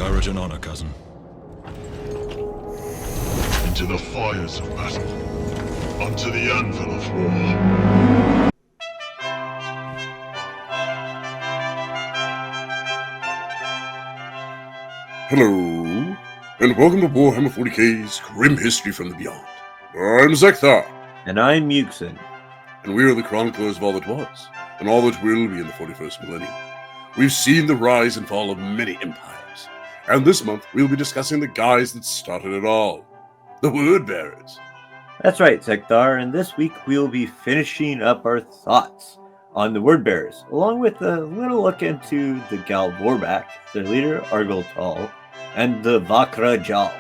Courage and honor, cousin. Into the fires of battle, unto the anvil of war. Hello, and welcome to Warhammer 40k's Grim History from the Beyond. I'm Zekthar, And I'm Muxin. and we are the chroniclers of all that was, and all that will be in the 41st millennium. We've seen the rise and fall of many empires, and this month we'll be discussing the guys that started it all, the Word Bearers. That's right, Zekthar, and this week we'll be finishing up our thoughts on the Word Bearers, along with a little look into the Gal Vorbak, their leader, Argol Tal, and the Vakra Jal.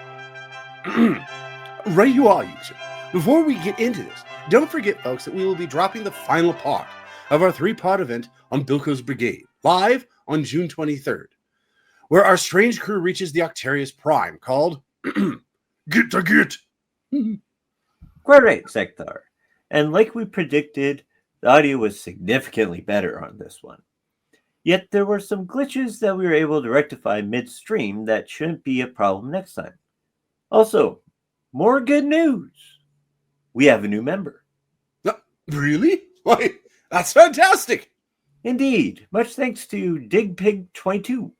Right you are, user. Before we get into this, don't forget, folks, that we will be dropping the final part of our three-part event on Bilko's Brigade, live on June 23rd, where our strange crew reaches the Octarius Prime, called Get to get! Quite right, Zekthar. And like we predicted, the audio was significantly better on this one. Yet there were some glitches that we were able to rectify midstream that shouldn't be a problem next time. Also, more good news. We have a new member. Really? Why, that's fantastic! Indeed, much thanks to DigPig22.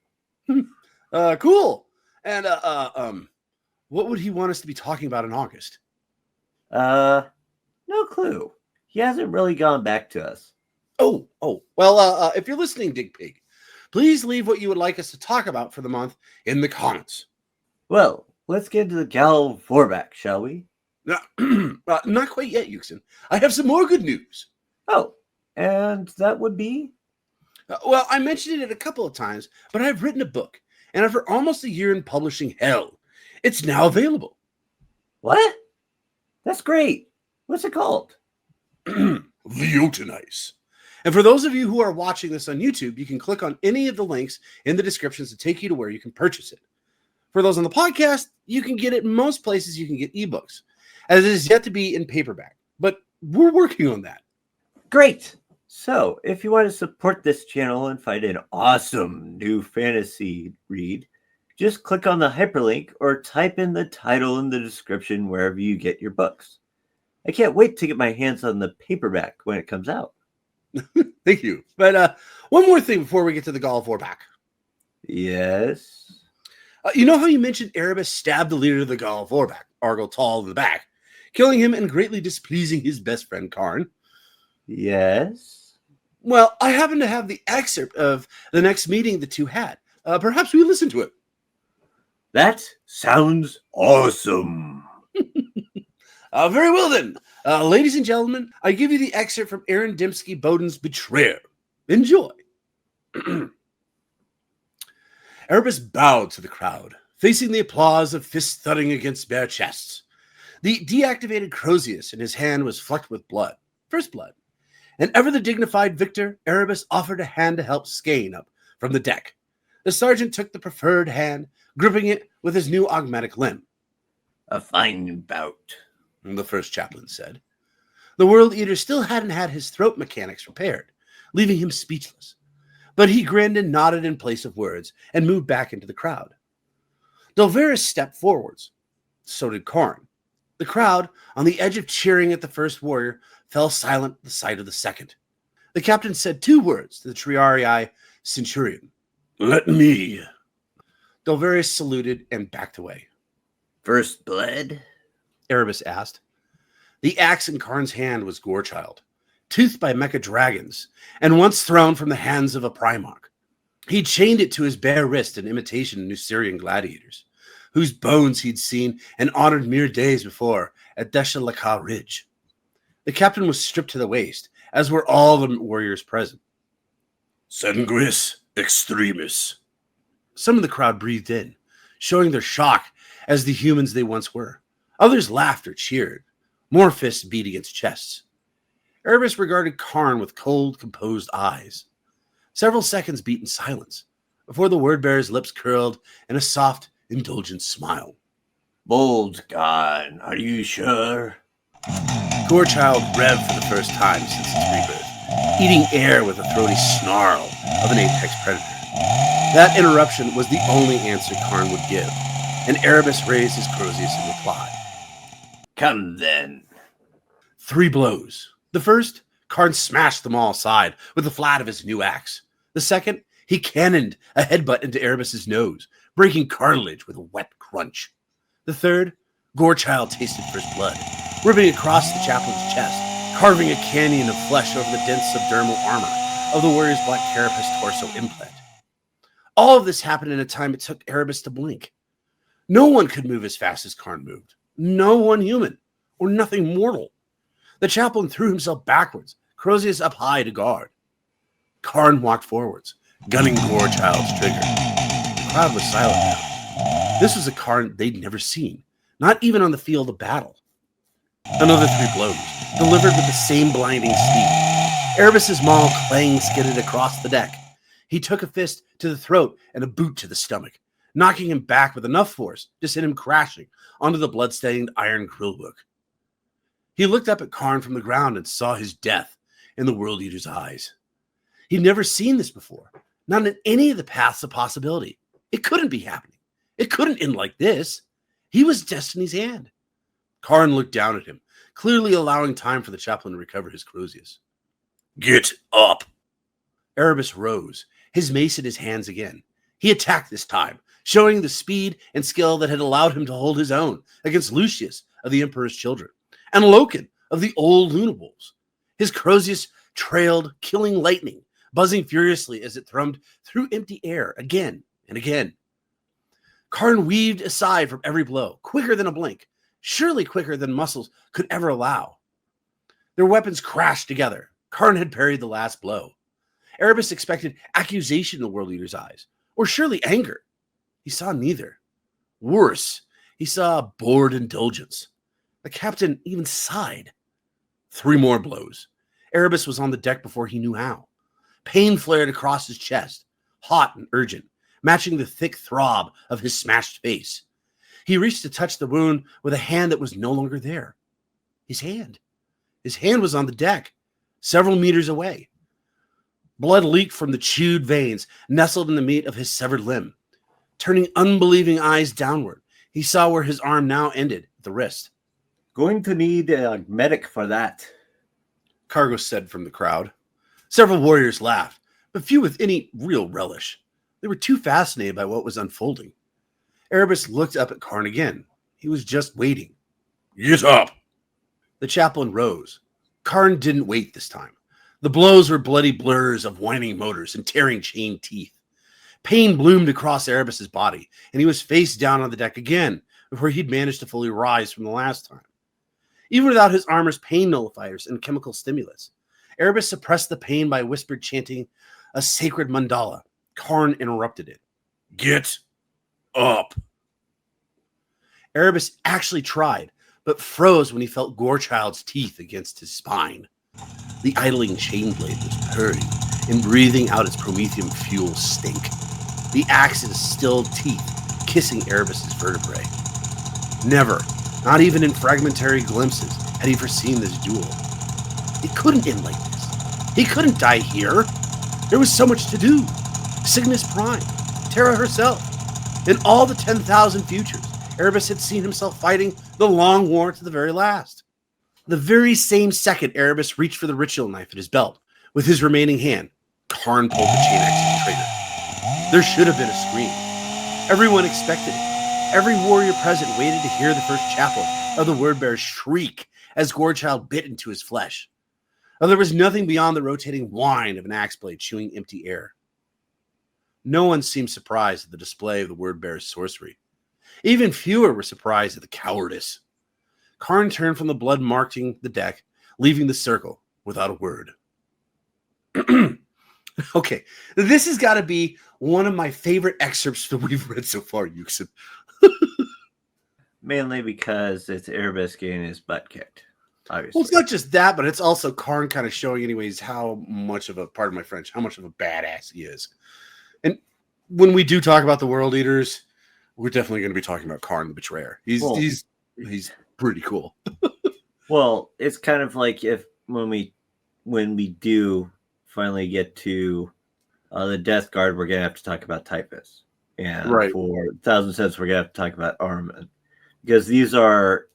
Cool. And, what would he want us to be talking about in August? No clue. He hasn't really gone back to us. Well, if you're listening, Dig Pig, please leave what you would like us to talk about for the month in the comments. Well, let's get into the Gal Vorbak, shall we? Not quite yet, Yuxin. I have some more good news. Oh, and that would be? Well, I mentioned it a couple of times, but I've written a book, and after almost a year in publishing hell, it's now available. What? That's great. What's it called? The Jotunise. And for those of you who are watching this on YouTube, you can click on any of the links in the descriptions to take you to where you can purchase it. For those on the podcast, you can get it in most places you can get ebooks, as it is yet to be in paperback. But we're working on that. Great. So, if you want to support this channel and find an awesome new fantasy read, just click on the hyperlink or type in the title in the description wherever you get your books. I can't wait to get my hands on the paperback when it comes out. Thank you. But one more thing before we get to the Gal Vorbak. Yes? You know how you mentioned Erebus stabbed the leader of the Gal Vorbak, Argol Tal, in the back, killing him and greatly displeasing his best friend Karn? Yes? Well, I happen to have the excerpt of the next meeting the two had. Perhaps we listen to it. That sounds awesome. Very well then. Ladies and gentlemen, I give you the excerpt from Aaron Dembski Bowden's Betrayer. Enjoy. Erebus bowed to the crowd, facing the applause of fists thudding against bare chests. The deactivated Crozius in his hand was flecked with blood. First blood. And ever the dignified victor, Erebus offered a hand to help Skane up from the deck. The sergeant took the preferred hand, gripping it with his new augmetic limb. A fine bout, The first chaplain said. The World Eater still hadn't had his throat mechanics repaired, leaving him speechless. But he grinned and nodded in place of words and moved back into the crowd. Dolvaris stepped forwards. So did Karn. The crowd, on the edge of cheering at the first warrior, fell silent at the sight of the second. The captain said two words to the Triarii centurion. Let me. Dolvaris saluted and backed away. First blood? Erebus asked. The axe in Karn's hand was Gorechild, toothed by mecha dragons, and once thrown from the hands of a Primarch. He chained it to his bare wrist in imitation of Nucerian gladiators, whose bones he'd seen and honored mere days before at Deshalaka Ridge. The captain was stripped to the waist, as were all the warriors present. Sangris extremis. Some of the crowd breathed in, showing their shock as the humans they once were. Others laughed or cheered, more fists beat against chests. Erebus regarded Karn with cold, composed eyes. Several seconds beat in silence, before the word-bearer's lips curled in a soft, indulgent smile. Bold God, are you sure? Gorechild revved for the first time since its rebirth, eating air with a throaty snarl of an apex predator. That interruption was the only answer Karn would give, and Erebus raised his Crozius in reply. Come then. 3 blows. The first, Karn smashed them all aside with the flat of his new axe. The second, he cannoned a headbutt into Erebus's nose, breaking cartilage with a wet crunch. The third, Gorechild tasted for his blood, ripping across the chaplain's chest, carving a canyon of flesh over the dense subdermal armor of the warrior's black carapace torso implant. All of this happened in a time it took Erebus to blink. No one could move as fast as Karn moved. No one human, or nothing mortal. The chaplain threw himself backwards, Crozius up high to guard. Karn walked forwards, gunning Gorechild's trigger. The crowd was silent now. This was a Karn they'd never seen, not even on the field of battle. Another 3 blows, delivered with the same blinding speed. Erebus's maul clang skidded across the deck. He took a fist to the throat and a boot to the stomach, knocking him back with enough force to send him crashing onto the blood-stained iron grillwork. He looked up at Karn from the ground and saw his death in the World Eater's eyes. He'd never seen this before, not in any of the paths of possibility. It couldn't be happening. It couldn't end like this. He was Destiny's hand. Karn looked down at him, clearly allowing time for the chaplain to recover his Crozius. Get up! Erebus rose, his mace in his hands again. He attacked this time, showing the speed and skill that had allowed him to hold his own against Lucius of the Emperor's Children and Loken of the Old Lunawolves. His Crozius trailed, killing lightning, buzzing furiously as it thrummed through empty air again and again. Karn weaved aside from every blow, quicker than a blink, surely quicker than muscles could ever allow. Their weapons crashed together. Karn had parried the last blow. Erebus expected accusation in the World Eater's eyes, or surely anger. He saw neither. Worse, he saw bored indulgence. The captain even sighed. 3 more blows. Erebus was on the deck before he knew how. Pain flared across his chest, hot and urgent, matching the thick throb of his smashed face. He reached to touch the wound with a hand that was no longer there. His hand. His hand was on the deck, several meters away. Blood leaked from the chewed veins, nestled in the meat of his severed limb. Turning unbelieving eyes downward, he saw where his arm now ended at the wrist. Going to need a medic for that, Cargo said from the crowd. Several warriors laughed, but few with any real relish. They were too fascinated by what was unfolding. Erebus looked up at Karn again. He was just waiting. Get up! The chaplain rose. Karn didn't wait this time. The blows were bloody blurs of whining motors and tearing chain teeth. Pain bloomed across Erebus's body, and he was face down on the deck again before he'd managed to fully rise from the last time. Even without his armor's pain nullifiers and chemical stimulus, Erebus suppressed the pain by whispered chanting a sacred mandala. Karn interrupted it. Get up! Erebus actually tried, but froze when he felt Gorechild's teeth against his spine. The idling chain blade was purring and breathing out its promethium fuel stink. The axe's stilled teeth kissing Erebus's vertebrae. Never, not even in fragmentary glimpses, had he foreseen this duel. It couldn't end like this. He couldn't die here. There was so much to do. Cygnus Prime, Terra herself, and all the 10,000 futures. Erebus had seen himself fighting the long war to the very last. The very same second Erebus reached for the ritual knife at his belt. With his remaining hand, Karn pulled the chain axe's trigger. There should have been a scream. Everyone expected it. Every warrior present waited to hear the first chaplain of the Wordbearers shriek as Gorechild bit into his flesh. There was nothing beyond the rotating whine of an axe blade chewing empty air. No one seemed surprised at the display of the Wordbearer's sorcery. Even fewer were surprised at the cowardice. Karn turned from the blood marking the deck, leaving the circle without a word. Okay, this has got to be one of my favorite excerpts that we've read so far, Yuxin. mainly because it's Erebus getting his butt kicked. Obviously. Well, it's not just that, but it's also Karn kind of showing, anyways, how much of a, pardon my French, how much of a badass he is. And when we do talk about the World Eaters, we're definitely going to be talking about Karn the Betrayer. He's pretty cool. Well, it's kind of like if when we do finally get to The Death Guard, we're going to have to talk about Typhus. And Right. for 1,000 Cents, we're going to have to talk about Armament. Because these are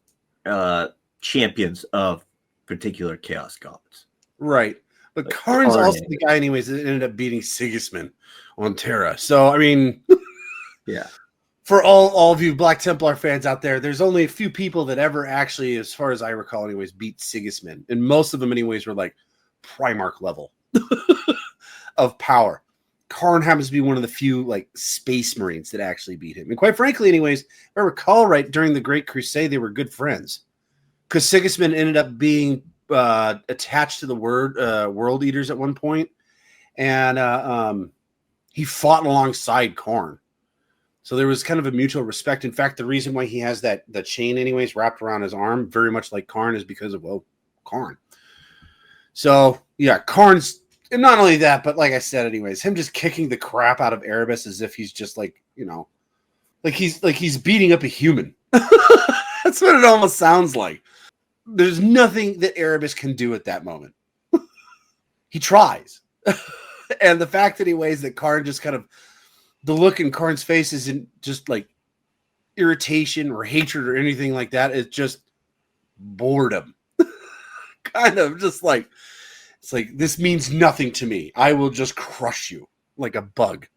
champions of particular Chaos Gods. Right. But Like, Karn's Arn also is. the guy, anyways, that ended up beating Sigismund on Terra. So, I mean, Yeah. for all of you Black Templar fans out there, there's only a few people that ever actually, as far as I recall, anyways, beat Sigismund. And most of them, anyways, were like Primarch level of power. Karn happens to be one of the few like Space Marines that actually beat him. And quite frankly, anyways, if I recall right, during the Great Crusade, they were good friends. Because Sigismund ended up being attached to the World Eaters at one point, and he fought alongside Karn. So there was kind of a mutual respect. In fact, the reason why he has the chain, anyways, wrapped around his arm, very much like Karn, is because of Karn. So yeah, Karn's, and not only that, but like I said, anyways, him just kicking the crap out of Erebus as if he's just like he's beating up a human. That's what it almost sounds like. There's nothing that Erebus can do at that moment. He tries. And the fact that he weighs that Karn just kind of, the look in Karn's face isn't just like irritation or hatred or anything like that. It's just boredom. Kind of just like, it's like, this means nothing to me. I will just crush you like a bug.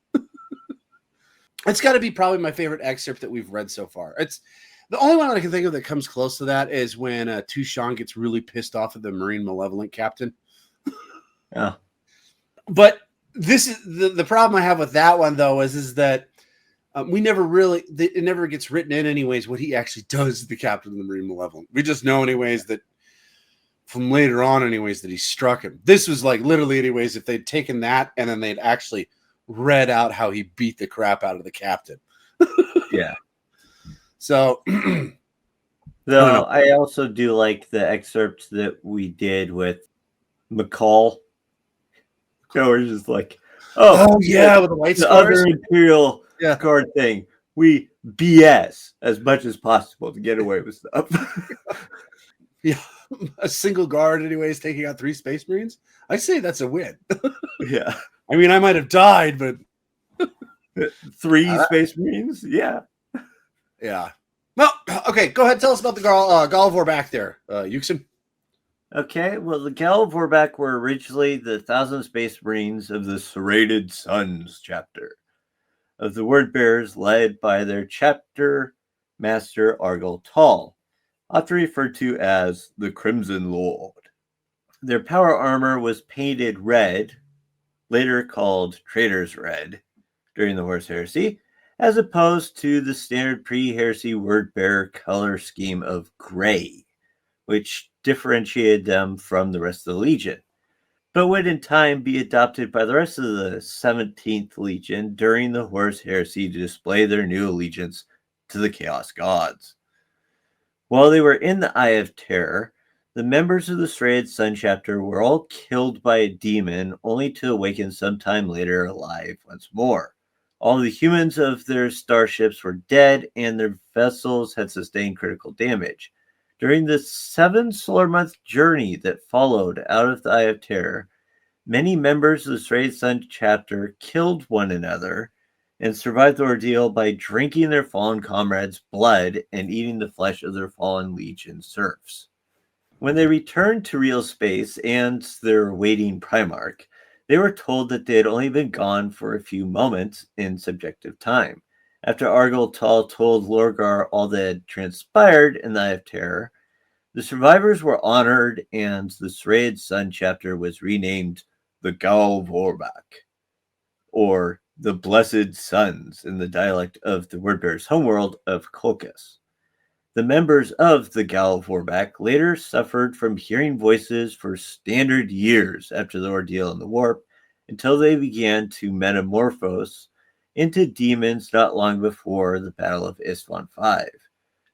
It's got to be probably my favorite excerpt that we've read so far. It's the only one that I can think of that comes close to that is when Tushan gets really pissed off at the Marine Malevolent captain. Yeah. But this is the problem I have with that one, though, is that we never really, it never gets written in anyways what he actually does to the captain of the Marine Malevolent. We just know anyways that from later on anyways that he struck him. This was like literally anyways if they'd taken that and then they'd actually read out how he beat the crap out of the captain. Yeah. So, Though I also do like the excerpts that we did with McCall. So we're just like, oh yeah, with the white the scars. other Imperial Yeah. Guard thing. We BS as much as possible to get away with stuff. Yeah, a single guard, anyways, taking out 3 Space Marines. I say that's a win. Yeah. I mean, I might have died, but 3 Space Marines? Yeah. yeah. Well, okay, go ahead. Tell us about the Gal Vorbak there, Yuxin. Okay, well, the Gal Vorbak were originally the 1,000 Space Marines of the Serrated Suns chapter of the Word Bearers, led by their chapter master Argel Tall, often referred to as the Crimson Lord. Their power armor was painted red, later called Traitor's Red, during the Horse Heresy, as opposed to the standard pre-heresy word-bearer color scheme of gray, which differentiated them from the rest of the Legion, but would in time be adopted by the rest of the 17th Legion during the Horse Heresy to display their new allegiance to the Chaos Gods. While they were in the Eye of Terror, the members of the Serrated Sun chapter were all killed by a demon, only to awaken sometime later alive once more. All the humans of their starships were dead, and their vessels had sustained critical damage. During the 7 solar month journey that followed out of the Eye of Terror, many members of the Serrated Sun chapter killed one another and survived the ordeal by drinking their fallen comrades' blood and eating the flesh of their fallen Legion serfs. When they returned to real space and their waiting Primarch, they were told that they had only been gone for a few moments in subjective time. After Argel Tall told Lorgar all that had transpired in the Eye of Terror, the survivors were honored, and the Serrated Sun chapter was renamed the Gal Vorbak, or the Blessed Sons in the dialect of the Wordbearer's homeworld of Colchis. The members of the Gal Vorbak later suffered from hearing voices for standard years after the ordeal in the warp, until they began to metamorphose into demons not long before the Battle of Isstvan V.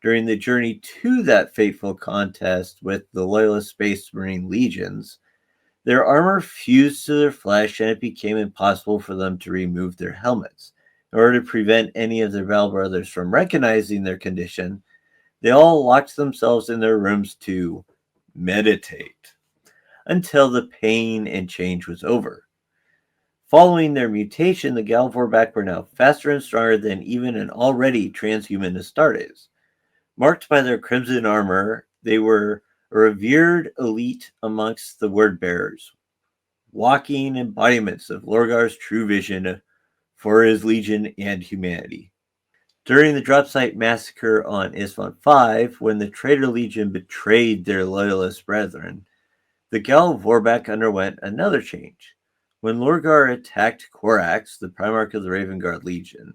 During the journey to that fateful contest with the Loyalist Space Marine legions, their armor fused to their flesh, and it became impossible for them to remove their helmets. In order to prevent any of their battle brothers from recognizing their condition, they all locked themselves in their rooms to meditate until the pain and change was over. Following their mutation, the Gal Vorbak were now faster and stronger than even an already transhuman Astartes. Marked by their crimson armor, they were a revered elite amongst the word bearers, walking embodiments of Lorgar's true vision for his legion and humanity. During the drop site massacre on Isfahan 5, when the traitor legion betrayed their loyalist brethren, the Gal Vorbak underwent another change. When Lorgar attacked Korax, the Primarch of the Raven Guard Legion,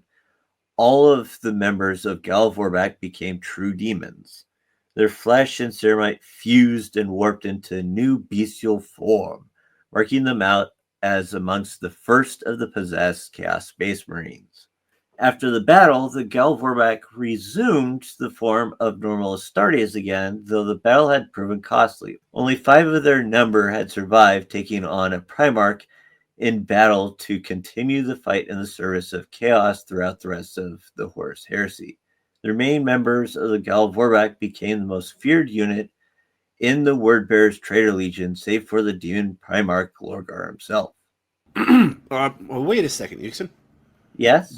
all of the members of Gal Vorbak became true demons. Their flesh and ceramite fused and warped into new bestial form, marking them out as amongst the first of the possessed Chaos Space Marines. After the battle, the Gal Vorbak resumed the form of normal Astartes again, though the battle had proven costly. Only 5 of their number had survived, taking on a Primarch in battle to continue the fight in the service of chaos throughout the rest of the Horus Heresy. The remaining members of the Gal Vorbak became the most feared unit in the Wordbearer's Traitor Legion, save for the demon Primarch Lorgar himself. Well, wait a second, Yuxin. Yes?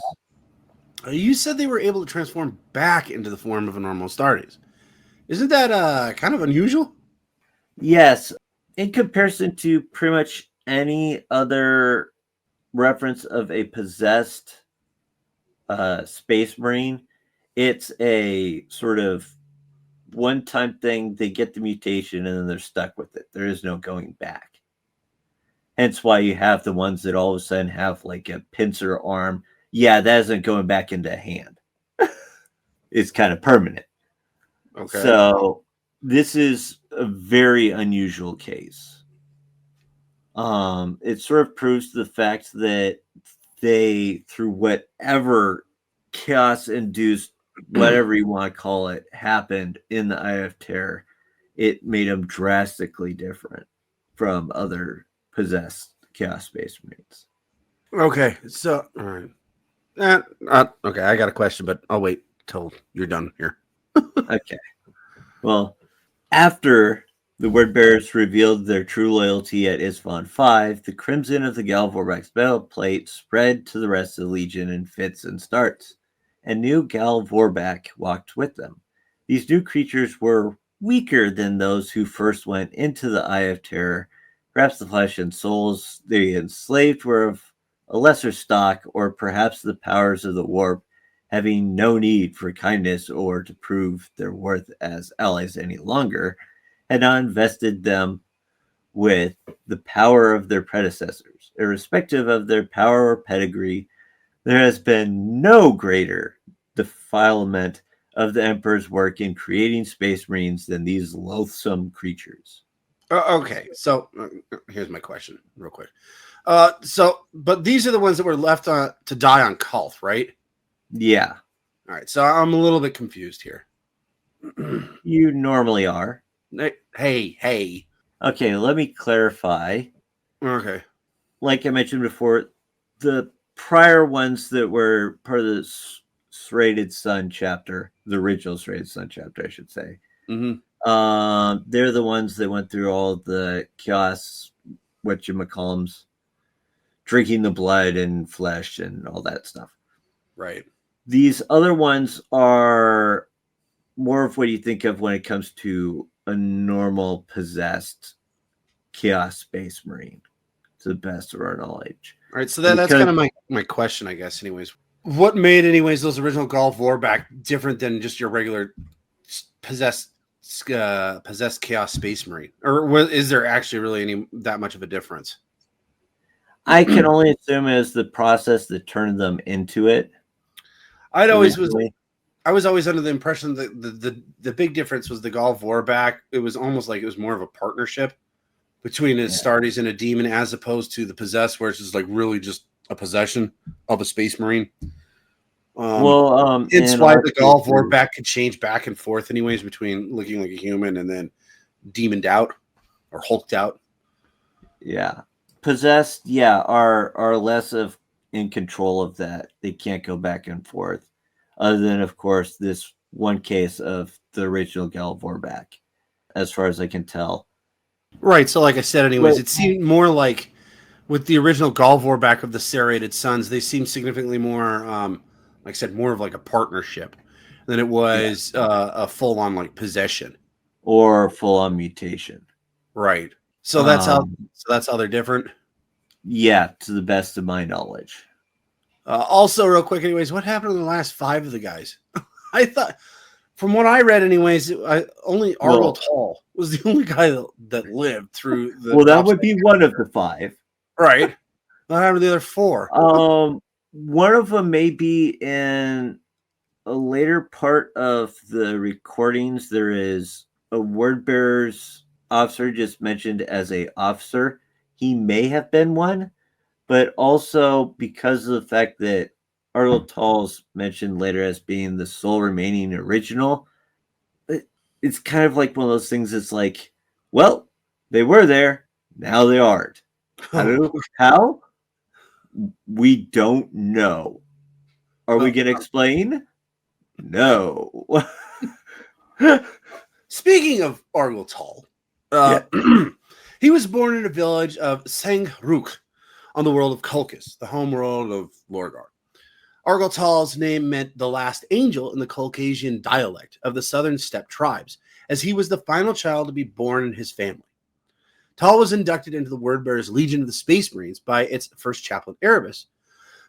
You said they were able to transform back into the form of a normal Astartes. Isn't that kind of unusual? Yes. In comparison to pretty much any other reference of a possessed Space Marine, it's a sort of one-time thing. They get the mutation and then they're stuck with it. There is no going back. Hence why you have the ones that all of a sudden have like a pincer arm. Yeah, that isn't going back into a hand. It's kind of permanent. Okay. So this is a very unusual case. It sort of proves the fact that they, through whatever chaos-induced, whatever you want to call it, happened in the Eye of Terror, it made them drastically different from other possessed Chaos Space Marines. Okay, so all right. Okay, I got a question, but I'll wait till you're done here. Okay. Well, after the Wordbearers revealed their true loyalty at Isfahan 5, the crimson of the Gal Vorbak's battle plate spread to the rest of the Legion in fits and starts, and new Gal Vorbak walked with them. These new creatures were weaker than those who first went into the Eye of Terror. Perhaps the flesh and souls they enslaved were of a lesser stock, or perhaps the powers of the warp, having no need for kindness or to prove their worth as allies any longer, had not invested them with the power of their predecessors. Irrespective of their power or pedigree, there has been no greater defilement of the Emperor's work in creating Space Marines than these loathsome creatures. Okay, so here's my question, real quick. But these are the ones that were left to die on Kulth, right? Yeah. All right, so I'm a little bit confused here. You normally are. Hey. Okay, let me clarify. Okay. Like I mentioned before, the prior ones that were part of the Serrated Sun chapter, the original Serrated Sun chapter, I should say. Mm-hmm. They're the ones that went through all the chaos, whatchamacallums, drinking the blood and flesh and all that stuff. Right. These other ones are more of what you think of when it comes to a normal possessed Chaos Space Marine, to the best of our knowledge. All right, so that's kind of my question, I guess, anyways. What made, anyways, those original Gal Vorbak different than just your regular possessed Chaos Space Marine? Or is there actually really that much of a difference? I can only assume it was the process that turned them into it. I was always under the impression that the big difference was the Gal Vorbak. It was almost like it was more of a partnership between a Astartes and a demon, as opposed to the possessed, where it's just like really just a possession of a Space Marine. It's why the Gal Vorbak could change back and forth, anyways, between looking like a human and then demoned out or hulked out. Yeah, possessed, are less of in control of that. They can't go back and forth, other than, of course, this one case of the original Gal Vorbak, as far as I can tell. Right. So, like I said, anyways, it seemed more like with the original Vorbak of the Serrated Suns, they seem significantly more, like I said, more of like a partnership than it was a full-on like possession or full-on mutation. Right. So that's how they're different. Yeah, to the best of my knowledge. Also, real quick, anyways, what happened to the last 5 of the guys? I thought, from what I read, anyways, only Argel Tall was the only guy that lived through the. Well, that would be one of the 5. Right. What happened to the other 4? One of them may be in a later part of the recordings. There is a word bearer's officer just mentioned as a officer. He may have been one, but also because of the fact that Argel Tall's mentioned later as being the sole remaining original, it's kind of like one of those things. It's like, well, they were there, now they aren't. How? We don't know. Are we going to explain? No. Speaking of Argel Tall, he was born in a village of Sangruk on the world of Kulkus, the home world of Lorgar. Argel Tall's name meant the last angel in the Caucasian dialect of the southern steppe tribes, as he was the final child to be born in his family. Tall was inducted into the Wordbearers Legion of the Space Marines by its first chaplain, Erebus,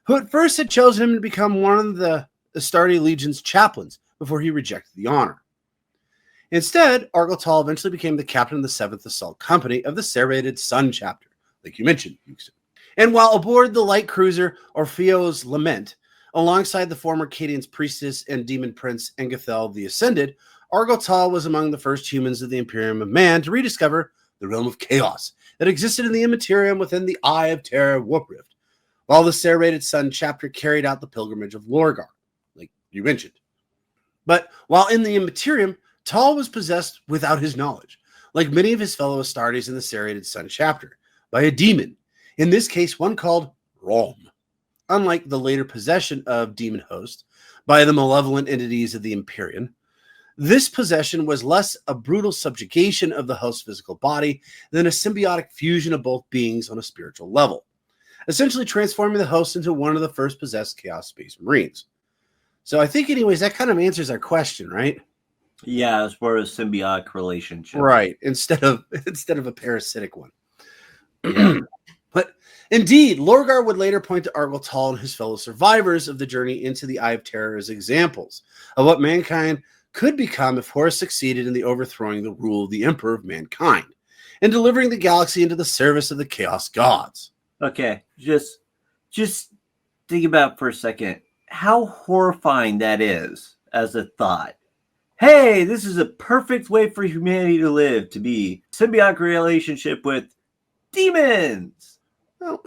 who at first had chosen him to become one of the Astarte Legion's chaplains before he rejected the honor. Instead, Argel Tall eventually became the captain of the 7th Assault Company of the Serrated Sun chapter, like you mentioned, Houston. And while aboard the light cruiser Orpheo's Lament, alongside the former Cadian's priestess and demon prince Engathel the Ascended, Argel Tall was among the first humans of the Imperium of Man to rediscover the realm of chaos that existed in the Immaterium within the Eye of Terror Warp Rift, while the Serrated Sun chapter carried out the pilgrimage of Lorgar, like you mentioned. But while in the Immaterium, Tall was possessed without his knowledge, like many of his fellow Astartes in the Serrated Sun chapter, by a demon, in this case one called Rom. Unlike the later possession of Demon Host by the malevolent entities of the Empyrean, this possession was less a brutal subjugation of the host's physical body than a symbiotic fusion of both beings on a spiritual level, essentially transforming the host into one of the first possessed Chaos Space Marines. So I think, anyways, that kind of answers our question, right? Yeah, as far as symbiotic relationship. Right, instead of a parasitic one. Yeah. But indeed, Lorgar would later point to Argel Tall and his fellow survivors of the journey into the Eye of Terror as examples of what mankind could become if Horus succeeded in the overthrowing the rule of the Emperor of mankind and delivering the galaxy into the service of the Chaos Gods. Okay, just think about it for a second how horrifying that is as a thought. Hey, this is a perfect way for humanity to live, to be symbiotic relationship with demons. Well,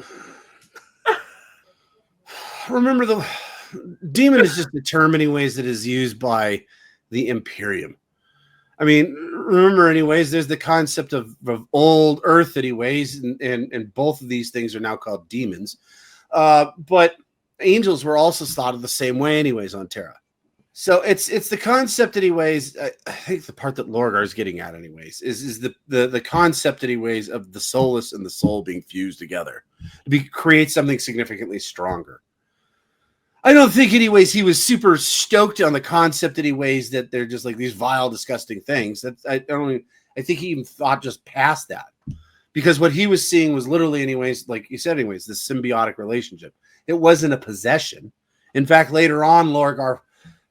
remember, the demon is just a term anyways that is used by the Imperium. I mean, remember anyways, there's the concept of old Earth anyways, and both of these things are now called demons. But angels were also thought of the same way anyways on Terra. So it's the concept anyways. I think the part that Lorgar is getting at anyways is the concept anyways of the soulless and the soul being fused together to create something significantly stronger. I don't think anyways he was super stoked on the concept anyways that they're just like these vile, disgusting things. I think he even thought just past that, because what he was seeing was literally anyways, like you said anyways, this symbiotic relationship. It wasn't a possession. In fact, later on, Lorgar,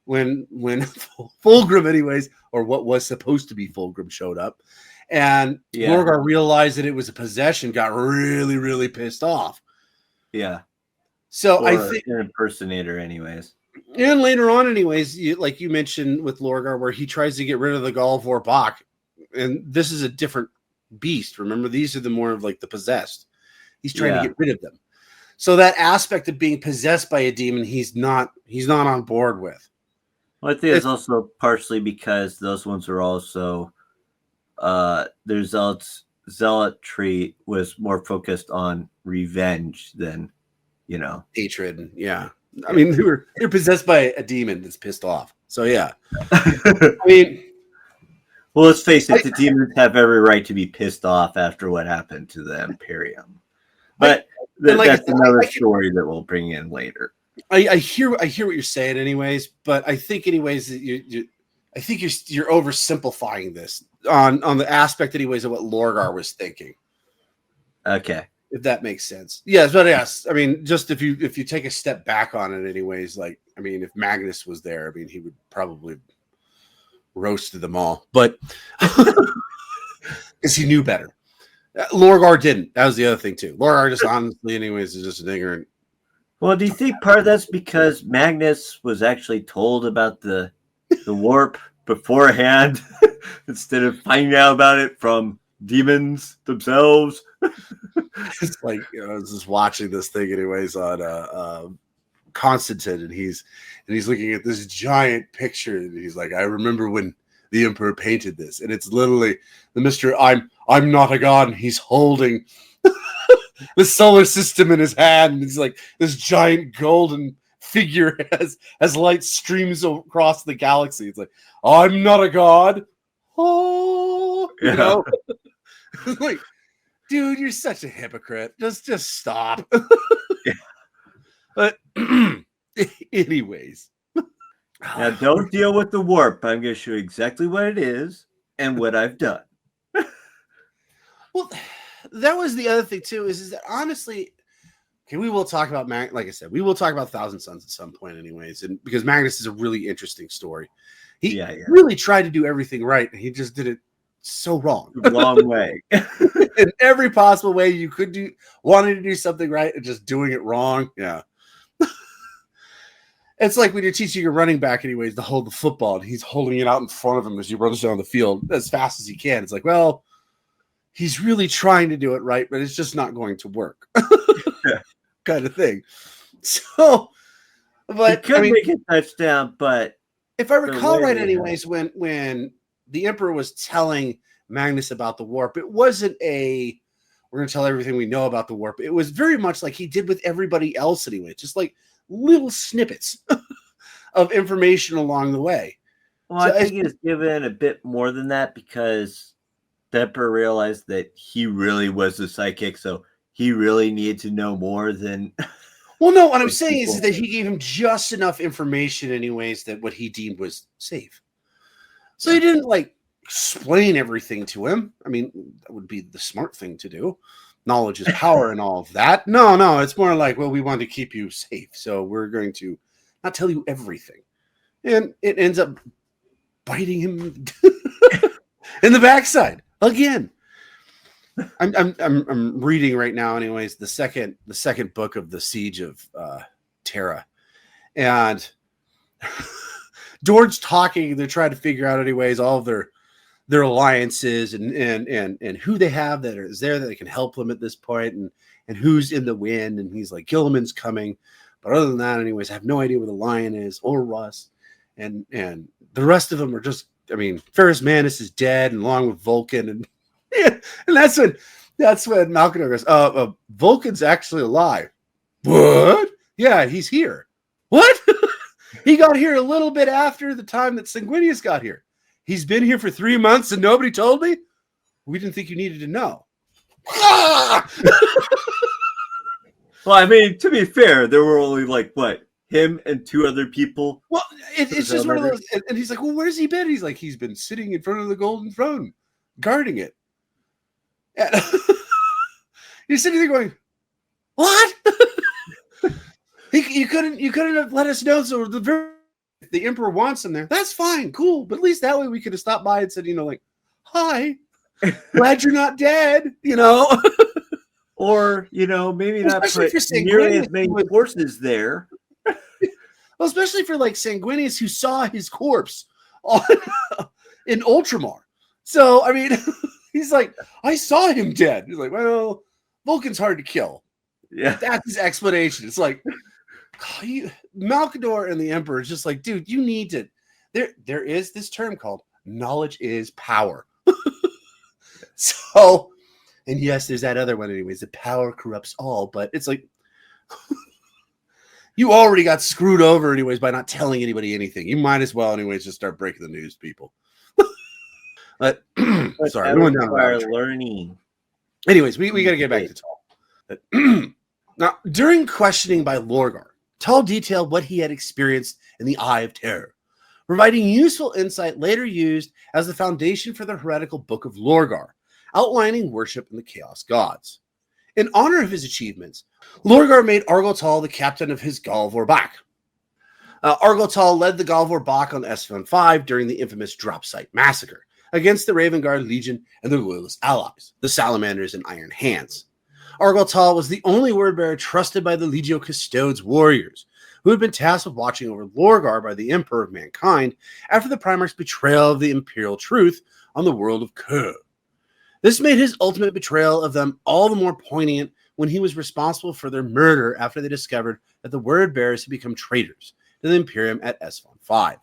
when Fulgrim anyways, or what was supposed to be Fulgrim, showed up, and Lorgar realized that it was a possession, got really, really pissed off. Yeah. So I think an impersonator, anyways. And later on, anyways, like you mentioned with Lorgar, where he tries to get rid of the Vorbak, and this is a different beast. Remember, these are the more of like the possessed. He's trying to get rid of them. So that aspect of being possessed by a demon, he's not on board with. Well, I think it's also partially because those ones are also their zealotry was more focused on revenge than hatred. Yeah. I mean, they're possessed by a demon that's pissed off. So yeah. I mean, well, let's face it, the demons have every right to be pissed off after what happened to the Imperium. But and like I that's said, another story that we'll bring in later. I hear what you're saying, anyways. But I think, anyways, that I think you're oversimplifying this on the aspect, anyways, of what Lorgar was thinking. Okay. If that makes sense. Yes, but yes, I mean, just if you take a step back on it, anyways, like, I mean, if Magnus was there, I mean, he would probably roasted them all, but because he knew better. Lorgar didn't. That was the other thing too. Lorgar just honestly, anyways, is just an ignorant. Well, do you think part of that's because Magnus was actually told about the warp beforehand instead of finding out about it from demons themselves? It's like, I was just watching this thing, anyways, on Constantine, and he's looking at this giant picture, and he's like, I remember when the Emperor painted this, and it's literally the Mr. I'm not a god, and he's holding the solar system in his hand, and it's like this giant golden figure as light streams across the galaxy. It's like, I'm not a god. Oh, you know? Like, dude, you're such a hypocrite. Just stop. But anyways. Now, don't deal with the warp. I'm going to show you exactly what it is and what I've done. Well, that was the other thing too. Is that honestly, okay, we will talk about like I said, we will talk about Thousand Sons at some point, anyways, and because Magnus is a really interesting story. He really tried to do everything right, and he just did it so wrong. The wrong way. In every possible way you could do, wanting to do something right and just doing it wrong. Yeah. It's like when you're teaching a running back, anyways, to hold the football, and he's holding it out in front of him as he runs down the field as fast as he can. It's like, well, he's really trying to do it right, but it's just not going to work. Kind of thing. So, but he could make a touchdown, but if I recall right, anyways, when the Emperor was telling Magnus about the warp, it wasn't we're going to tell everything we know about the warp. It was very much like he did with everybody else, anyway, just like little snippets of information along the way. Well, so I think he was given a bit more than that because the Emperor realized that he really was the psychic, so he really needed to know more than. Well, no, what I'm saying is that he gave him just enough information, anyways, that what he deemed was safe. So he didn't like explain everything to him. I mean, that would be the smart thing to do. Knowledge is power and all of that. No, it's more like, well, we want to keep you safe, so we're going to not tell you everything. And it ends up biting him in the backside again. I'm reading right now, anyways, the second book of the Siege of Terra, and George talking. They're trying to figure out, anyways, all of their alliances and who they have that is there that they can help them at this point, and who's in the wind. And he's like, Gilliman's coming, but other than that, anyways, I have no idea where the Lion is or Russ, and the rest of them are just. I mean, Ferrus Manus is dead, and along with Vulcan, and that's when Malcador goes, Vulcan's actually alive. What? Yeah, he's here. What? He got here a little bit after the time that Sanguinius got here. He's been here for 3 months and nobody told me? We didn't think you needed to know. Well, I mean, to be fair, there were only like, what, him and 2 other people? Well, it's just one of those. And he's like, well, where's he been? He's like, he's been sitting in front of the golden throne, guarding it. And you're sitting there going, what? You couldn't have let us know. So the Emperor wants him there. That's fine, cool. But at least that way we could have stopped by and said, like, hi, glad you're not dead, Or, maybe not put nearly as many forces there. Well, especially for like Sanguinius, who saw his corpse in Ultramar. So, I mean, he's like, I saw him dead. He's like, well, Vulcan's hard to kill. Yeah. That's his explanation. It's like, Malcador and the Emperor is just like, dude, you need to. There is this term called knowledge is power. So, and yes, there's that other one, anyways. The power corrupts all, but it's like, you already got screwed over, anyways, by not telling anybody anything. You might as well, anyways, just start breaking the news, people. But sorry, we went down our learning. Anyways, we got to get back to talk. Now, during questioning by Lorgar, Tull detailed what he had experienced in the Eye of Terror, providing useful insight later used as the foundation for the heretical Book of Lorgar, outlining worship in the Chaos Gods. In honor of his achievements, Lorgar made Argol Tull the captain of his Gaul Vorbak. Argol Tull led the Gaul Vorbak on Esfand V during the infamous Drop Site Massacre against the Ravengard Legion and their loyalist allies, the Salamanders and Iron Hands. Argol Tull was the only word-bearer trusted by the Legio Custodes warriors, who had been tasked with watching over Lorgar by the Emperor of Mankind after the Primarch's betrayal of the Imperial truth on the world of Kur. This made his ultimate betrayal of them all the more poignant when he was responsible for their murder after they discovered that the word-bearers had become traitors to the Imperium at Esfand V.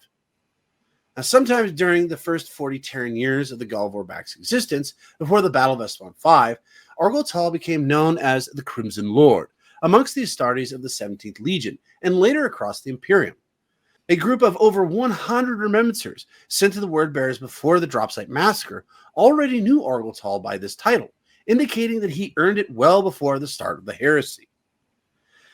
Now, sometimes during the first 40 Terran years of the Gaul Vorbak's existence, before the Battle of Esfand V, Argol Tull became known as the Crimson Lord amongst the Astartes of the 17th Legion and later across the Imperium. A group of over 100 remembrancers sent to the word-bearers before the Dropsite Massacre already knew Argol Tull by this title, indicating that he earned it well before the start of the heresy.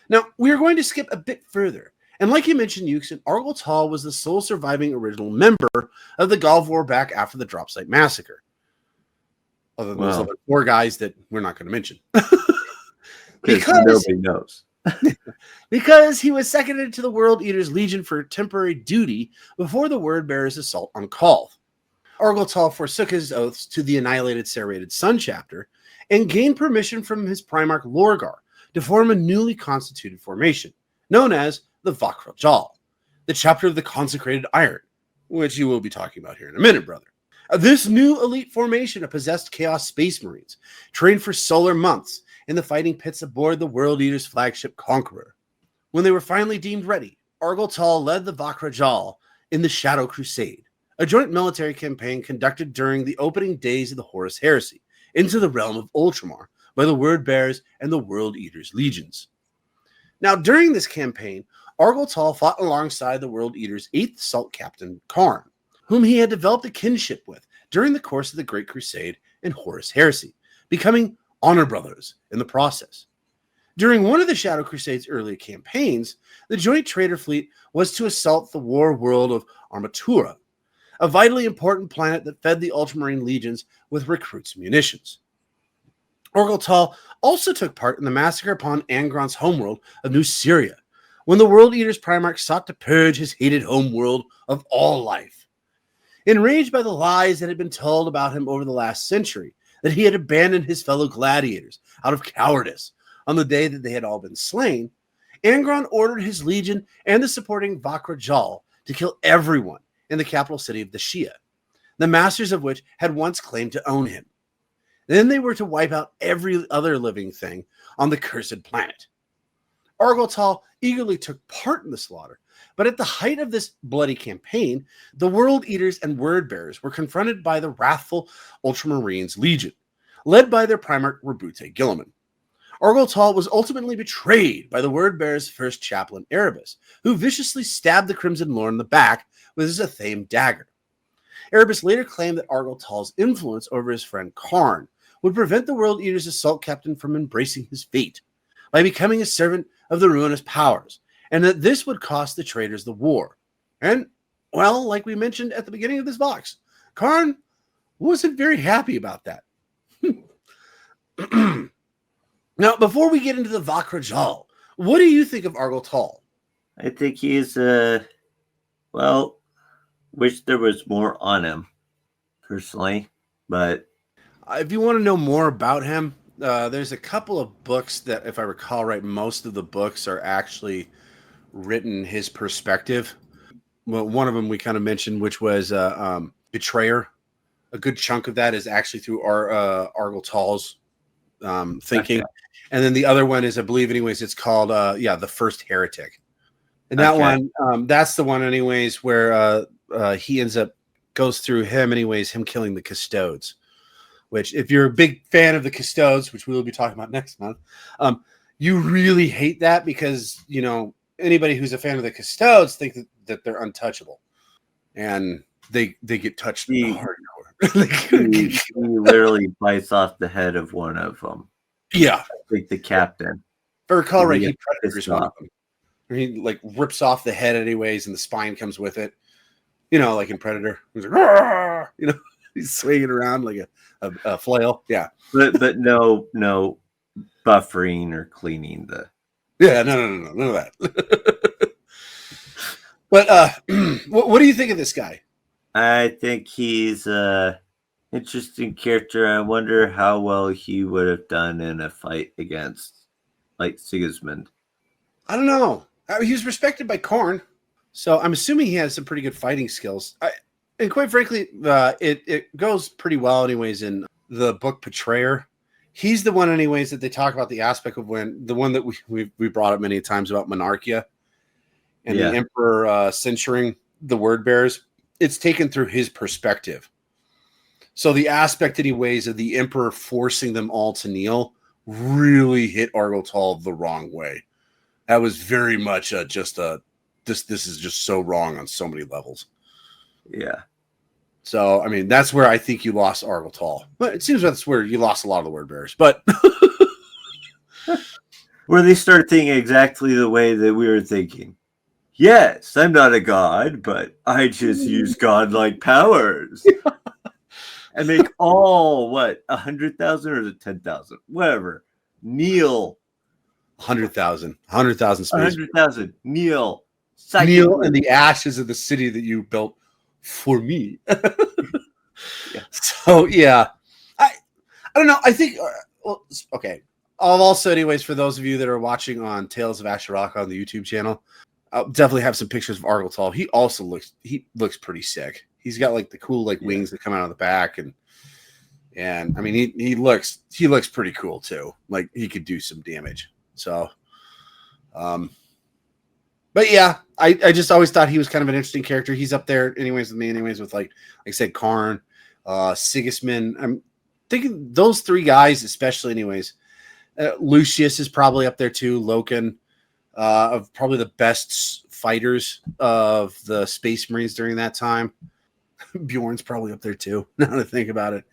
Now, we are going to skip a bit further, and like you mentioned, Euxin, Argol Tull was the sole surviving original member of the Gaul Vorbak after the Dropsite Massacre. Other than those other 4 guys that we're not going to mention. Because nobody knows. Because he was seconded to the World Eaters Legion for temporary duty before the word-bearers' assault on Kolth. Argol Tull forsook his oaths to the annihilated Serrated Sun chapter and gained permission from his Primarch Lorgar to form a newly constituted formation, known as the Vakrajal, the chapter of the Consecrated Iron, which you will be talking about here in a minute, brother. This new elite formation of possessed Chaos Space Marines trained for solar months in the fighting pits aboard the World Eater's flagship Conqueror. When they were finally deemed ready, Argol Tull led the Vakrajal in the Shadow Crusade, a joint military campaign conducted during the opening days of the Horus Heresy into the realm of Ultramar by the Word-Bearers and the World Eater's legions. Now, during this campaign, Argol Tull fought alongside the World Eater's 8th Assault Captain Karn, whom he had developed a kinship with during the course of the Great Crusade and Horus Heresy, becoming honor brothers in the process. During one of the Shadow Crusade's early campaigns, the joint trader fleet was to assault the war world of Armatura, a vitally important planet that fed the Ultramarine legions with recruits' munitions. Argol Tull also took part in the massacre upon Angron's homeworld of New Syria, when the World Eater's Primarch sought to purge his hated homeworld of all life. Enraged by the lies that had been told about him over the last century, that he had abandoned his fellow gladiators out of cowardice on the day that they had all been slain, Angron ordered his legion and the supporting Vakrajal to kill everyone in the capital city of the Shia, the masters of which had once claimed to own him. Then they were to wipe out every other living thing on the cursed planet. Argol Tull eagerly took part in the slaughter, but at the height of this bloody campaign, the World Eaters and Word-Bearers were confronted by the wrathful Ultramarines Legion, led by their Primarch Rabute Gilliman. Argol Tull was ultimately betrayed by the Word-Bearers' first chaplain, Erebus, who viciously stabbed the Crimson Lord in the back with his Athame dagger. Erebus later claimed that Argol Tull's influence over his friend Karn would prevent the World Eater's assault captain from embracing his fate by becoming a servant of the ruinous powers, and that this would cost the traitors the war. And, well, like we mentioned at the beginning of this box, Karn wasn't very happy about that. Now, before we get into the Vakrajal, what do you think of Argol Tull? I think he's, wish there was more on him, personally, but... If you want to know more about him, there's a couple of books that, if I recall right, most of the books are actually written his perspective. Well, one of them we kind of mentioned, which was Betrayer. A good chunk of that is actually through Argol Tull's thinking. Okay. And then the other one is, I believe, anyways, it's called, The First Heretic. And that one, that's the one, anyways, where he ends up, goes through him, anyways, him killing the Custodes. Which, if you're a big fan of the Custodes, which we will be talking about next month, you really hate that because, you know, anybody who's a fan of the Custodes think that they're untouchable. And they get touched hardcore. He literally bites off the head of one of them. Yeah. like the captain. If I recall right, Yeah, he predators one of them. He like rips off the head anyways, and the spine comes with it. You know, like in Predator. He's like, "Roar!" You know, he's swinging around like a flail. Yeah. But no buffering or cleaning the. Yeah, no, none of that. But what do you think of this guy? I think he's a interesting character. I wonder how well he would have done in a fight against like Sigismund. I don't know. He was respected by Korn, so I'm assuming he has some pretty good fighting skills. And quite frankly, it goes pretty well, anyways, in the book Betrayer. He's the one, anyways, that they talk about the aspect of when the one that we brought up many times about monarchia and the emperor censuring the word bearers. It's taken through his perspective. So the aspect, anyways, of the emperor forcing them all to kneel really hit Argotol the wrong way. That was very much this is just so wrong on so many levels. Yeah. So, I mean, that's where I think you lost Argotol. But it seems that's where you lost a lot of the word bearers. But where they start thinking exactly the way that we were thinking. Yes, I'm not a god, but I just use godlike powers. And make all, 100,000 or is it 10,000? Whatever. Kneel. 100,000 space. 100,000. Kneel. Kneel in the ashes of the city that you built for me. Yeah. So, yeah. I don't know. I think, okay. I'll also, anyways, for those of you that are watching on Tales of Asheraka on the YouTube channel, I'll definitely have some pictures of Argotol. He also looks pretty sick. He's got like the cool wings that come out of the back, and I mean he looks pretty cool too. Like he could do some damage. So, but yeah, I just always thought he was kind of an interesting character. He's up there, anyways, with me, anyways, with like I said, Karn, Sigismund. I'm thinking those three guys, especially, anyways. Lucius is probably up there too. Loken. Of probably the best fighters of the Space Marines during that time. Bjorn's probably up there too. Now to think about it,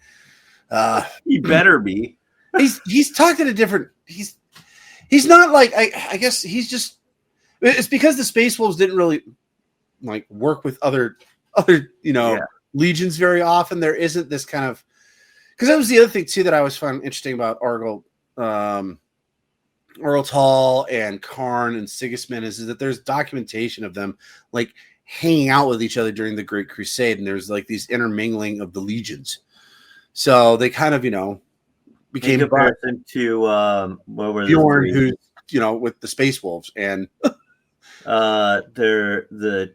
he better be. He's talked at a different. He's not like I guess he's just. It's because the Space Wolves didn't really like work with other legions very often. There isn't this kind of because that was the other thing too that I always found interesting about Argotol and Karn and Sigismund is that there's documentation of them like hanging out with each other during the Great Crusade, and there's like these intermingling of the legions. So they kind of, became in comparison to what were Bjorn, who's with the Space Wolves, and they're the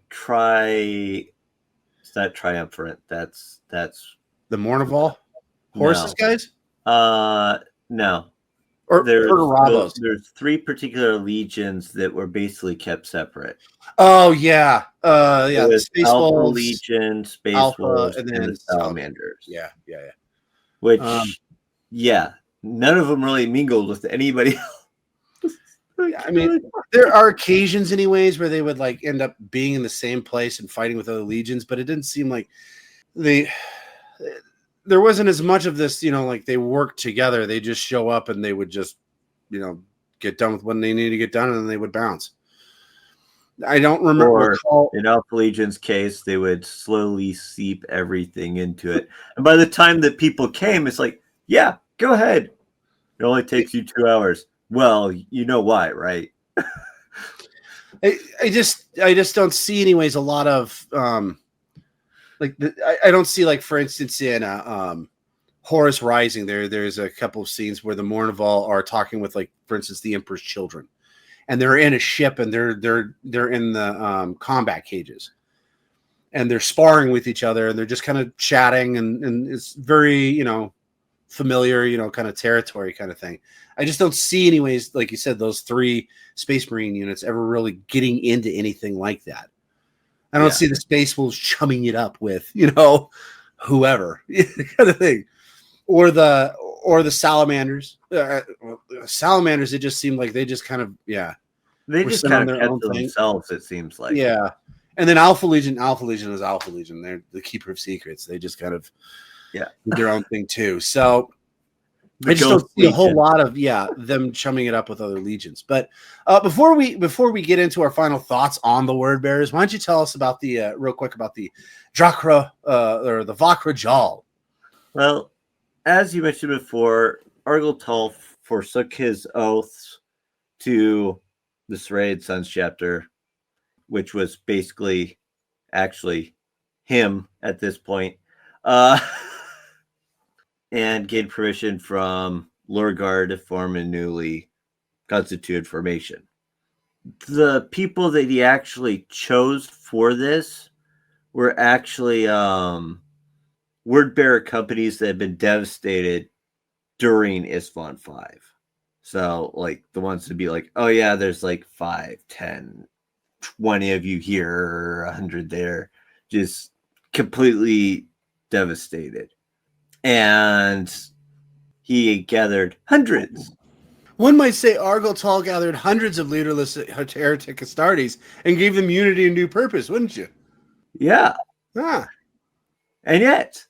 it's not triumvirate. That's the Mournival Horses guys. No. Or there's three particular legions that were basically kept separate. Oh yeah, the Space Alpha Wolves, Legion, Space Alpha, Wolves, and then the Salamanders. Yeah. Which, none of them really mingled with anybody else. I mean, there are occasions, anyways, where they would like end up being in the same place and fighting with other legions, but it didn't seem like there wasn't as much of this, like they worked together. They just show up and they would just, get done with what they needed to get done, and then they would bounce. I don't remember. In Alpha Legion's case, they would slowly seep everything into it. And by the time that people came, it's like, yeah, go ahead. It only takes you 2 hours. Well, you know why, right? I just don't see, anyways, a lot of I don't see, like, for instance, in Horus Rising, there's a couple of scenes where the Mournival are talking with, like, for instance, the Emperor's children, and they're in a ship and they're in the combat cages, and they're sparring with each other, and they're just kind of chatting, and it's very familiar, kind of territory kind of thing. I just don't see, anyways, like you said, those three Space Marine units ever really getting into anything like that. I don't see the Space Wolves chumming it up with, whoever kind of thing, or the Salamanders. Salamanders, it just seemed like they just kind of they just kind of kept to themselves. It seems like and then Alpha Legion is Alpha Legion. They're the keeper of secrets. They just kind of do their own thing too. So I just don't Ghost see a whole Legion. lot of them chumming it up with other legions. But before we get into our final thoughts on the word bearers, why don't you tell us about the real quick about the Drakra or the Vakra Jal? Well, as you mentioned before, Argyltal forsook his oaths to the Serrated Sons chapter, which was basically actually him at this point, and gained permission from Lorgar to form a newly constituted formation. The people that he actually chose for this were actually word bearer companies that had been devastated during Isfon 5. So, like, the ones to be like, oh, yeah, there's like 5, 10, 20 of you here, 100 there, just completely devastated. And he gathered hundreds. One might say Argyltal gathered hundreds of leaderless heretic Astartes and gave them unity and new purpose, wouldn't you? Yeah. Ah. And yet,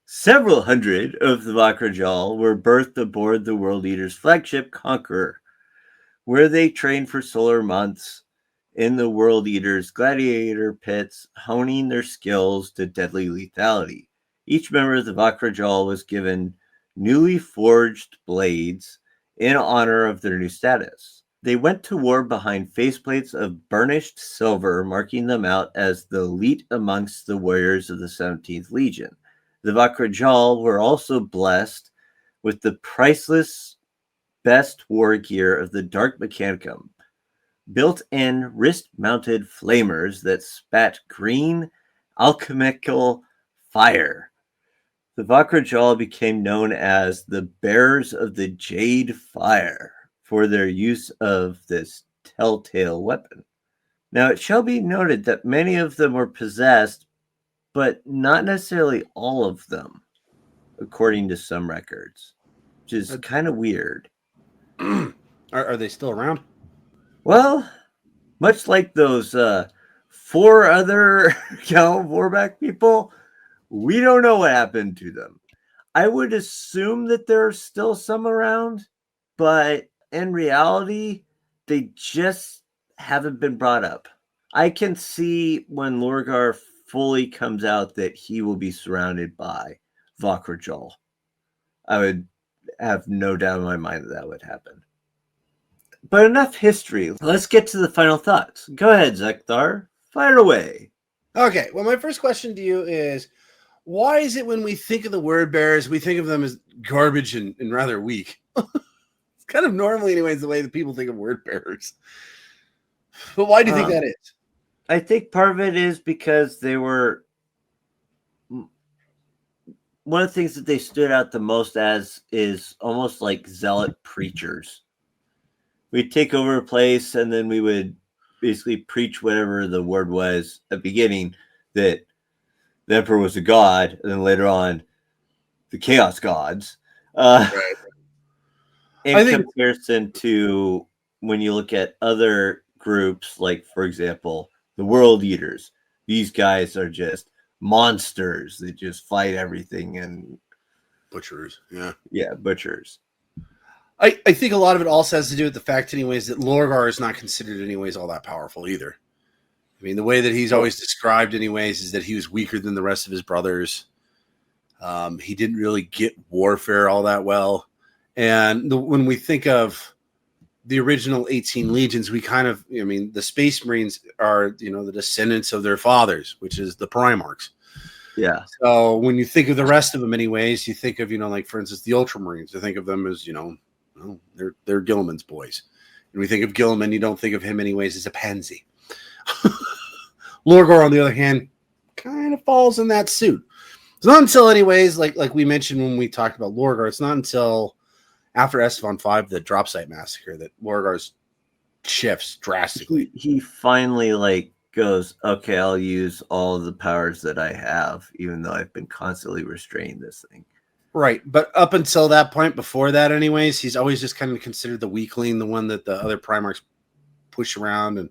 several hundred of the Vakrajal were birthed aboard the World Eater's flagship Conqueror, where they trained for solar months in the World Eater's gladiator pits, honing their skills to deadly lethality. Each member of the Vakrajal was given newly forged blades in honor of their new status. They went to war behind faceplates of burnished silver, marking them out as the elite amongst the warriors of the 17th Legion. The Vakrajal were also blessed with the priceless best war gear of the Dark Mechanicum, built-in wrist-mounted flamers that spat green alchemical fire. The Vakrajal became known as the Bearers of the Jade Fire for their use of this telltale weapon. Now, it shall be noted that many of them were possessed, but not necessarily all of them, according to some records, which is kind of weird. Are they still around? Well, much like those 4 other Vorbak people, we don't know what happened to them. I would assume that there are still some around, but in reality, they just haven't been brought up. I can see when Lorgar fully comes out that he will be surrounded by Vakrajal. I would have no doubt in my mind that would happen. But enough history. Let's get to the final thoughts. Go ahead, Zekthar. Fire away. Okay, well, my first question to you is, why is it when we think of the word bearers, we think of them as garbage and rather weak? It's kind of normally, anyways, the way that people think of word bearers. But why do you think that is? I think part of it is because they were... One of the things that they stood out the most as is almost like zealot preachers. We'd take over a place and then we would basically preach whatever the word was at the beginning, that the emperor was a god, and then later on the chaos gods. Right. In comparison to when you look at other groups, like, for example, the World Eaters, these guys are just monsters. They just fight everything and Butchers. Yeah, butchers. I think a lot of it also has to do with the fact, anyways, that Lorgar is not considered, anyways, all that powerful either. I mean, the way that he's always described, anyways, is that he was weaker than the rest of his brothers. He didn't really get warfare all that well. And when we think of the original 18 legions, we kind of, the Space Marines are, the descendants of their fathers, which is the Primarchs. Yeah. So when you think of the rest of them, anyways, you think of, like, for instance, the Ultramarines. You think of them as, they're Gilliman's boys. And we think of Gilliman, you don't think of him, anyways, as a pansy. Lorgar, on the other hand, kind of falls in that suit. It's not until, anyways, like we mentioned when we talked about Lorgar, it's not until after Esfon 5, the Drop Site Massacre, that Lorgar's shifts drastically. He finally goes, okay, I'll use all of the powers that I have, even though I've been constantly restraining this thing. Right, but up until that point, before that, anyways, he's always just kind of considered the weakling, the one that the other Primarchs push around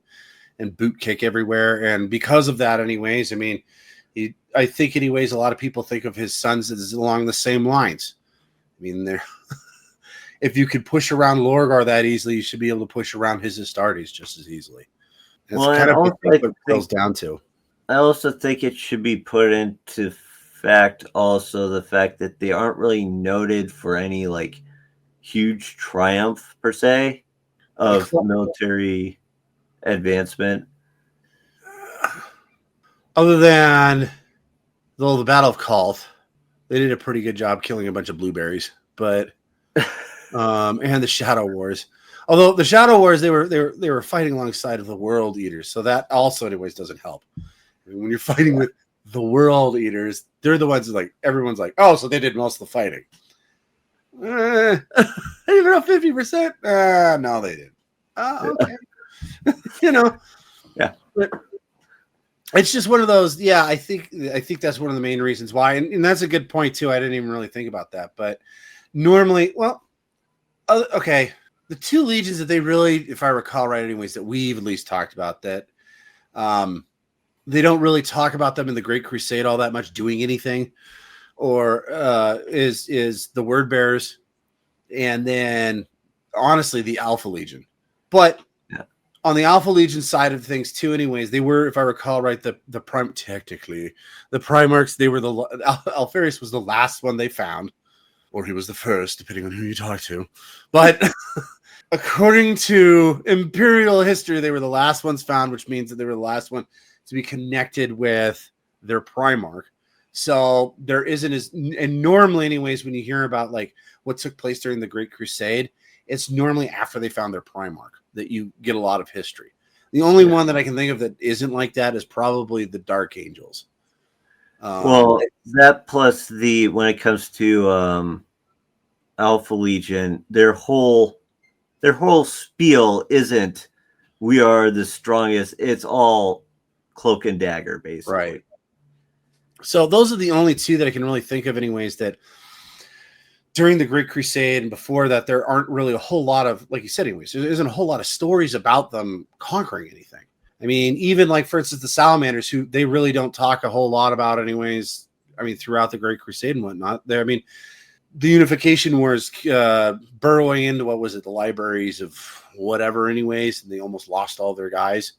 and boot kick everywhere. And because of that, anyways, I think, anyways, a lot of people think of his sons as along the same lines. They're if you could push around Lorgar that easily, you should be able to push around his Astartes just as easily. That's Well, kind and of what also it boils down to. I also think it should be put into fact also the fact that they aren't really noted for any like huge triumph per se of military advancement. Other than the Battle of Kolth, they did a pretty good job killing a bunch of blueberries, but and the Shadow Wars. Although the Shadow Wars, they were fighting alongside of the World Eaters, so that also, anyways, doesn't help. I mean, when you're fighting with the World Eaters, they're the ones that, like, everyone's like, oh, so they did most of the fighting. Even about 50%. No, they didn't. Okay. Yeah. But it's just one of those. Yeah, I think that's one of the main reasons why, and that's a good point too. I didn't even really think about that, but normally, well, okay, the two legions that they really, if I recall right, anyways, that we've at least talked about that, they don't really talk about them in the Great Crusade all that much doing anything, or is the Word Bearers, and then honestly the Alpha Legion, but. On the Alpha Legion side of things, too, anyways, they were, if I recall right, the Primarchs, they were Alfarius was the last one they found, or he was the first, depending on who you talk to. But according to Imperial history, they were the last ones found, which means that they were the last one to be connected with their Primarch. So there isn't as, and normally, anyways, when you hear about like what took place during the Great Crusade, it's normally after they found their Primarch that you get a lot of history. The only one that I can think of that isn't like that is probably the Dark Angels. Well, that plus when it comes to Alpha Legion, their whole spiel isn't we are the strongest. It's all cloak and dagger, basically. Right. So those are the only two that I can really think of, anyways, that during the Great Crusade and before that, there aren't really a whole lot of, like you said, anyways, there isn't a whole lot of stories about them conquering anything. I mean, even like, for instance, the Salamanders, who they really don't talk a whole lot about anyways. I mean, throughout the Great Crusade and whatnot there. I mean, the Unification Wars burrowing into, what was it, the libraries of whatever anyways, and they almost lost all their guys.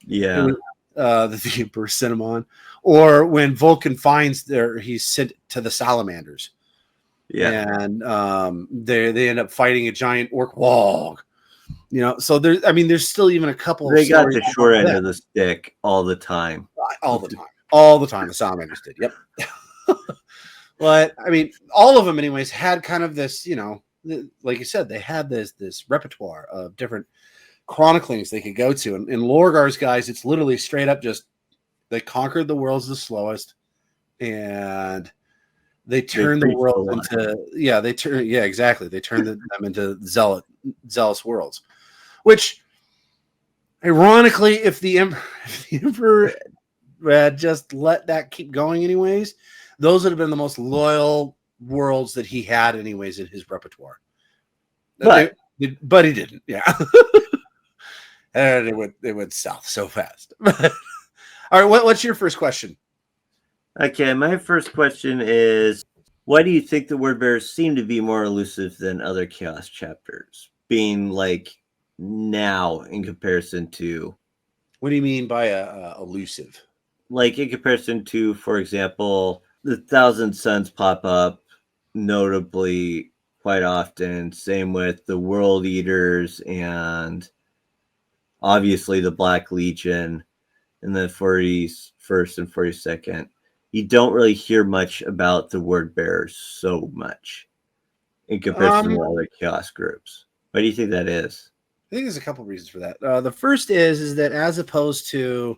Yeah. The Emperor sent them on. Or when Vulcan finds he's sent to the Salamanders. Yeah, and they end up fighting a giant orc wog. So there's still even a couple. They of got the short end of the stick all the time. All the time. The Salamanders did. Yep. But I mean, all of them, anyways, had kind of this. Like you said, they had this repertoire of different chroniclings they could go to, and in Lorgar's guys, it's literally straight up just they conquered the world's the slowest, and they turn the world into exactly. They turn them into zealous worlds, which ironically, if the Emperor had just let that keep going, anyways, those would have been the most loyal worlds that he had, anyways, in his repertoire. But he didn't. Yeah, and it went south so fast. All right, what's your first question? Okay, my first question is, why do you think the Word Bearers seem to be more elusive than other Chaos chapters, being like now in comparison to? What do you mean by elusive? Like in comparison to, for example, the Thousand Suns pop up notably quite often. Same with the World Eaters and obviously the Black Legion in the 41st and 42nd. You don't really hear much about the Word Bearers so much in comparison to other Chaos groups. Why do you think that is? I think there's a couple of reasons for that. The first is that as opposed to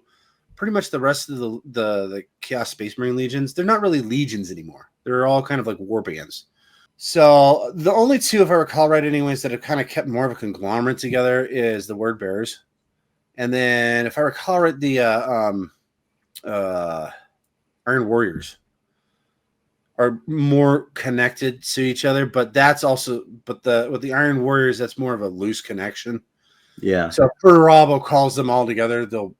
pretty much the rest of the Chaos Space Marine legions, they're not really legions anymore. They're all kind of like war bands. So the only two, if I recall right, anyways, that have kind of kept more of a conglomerate together is the Word Bearers, and then if I recall right, the Iron Warriors are more connected to each other, but that's also, with the Iron Warriors, that's more of a loose connection. Yeah. So if Robo calls them all together, they'll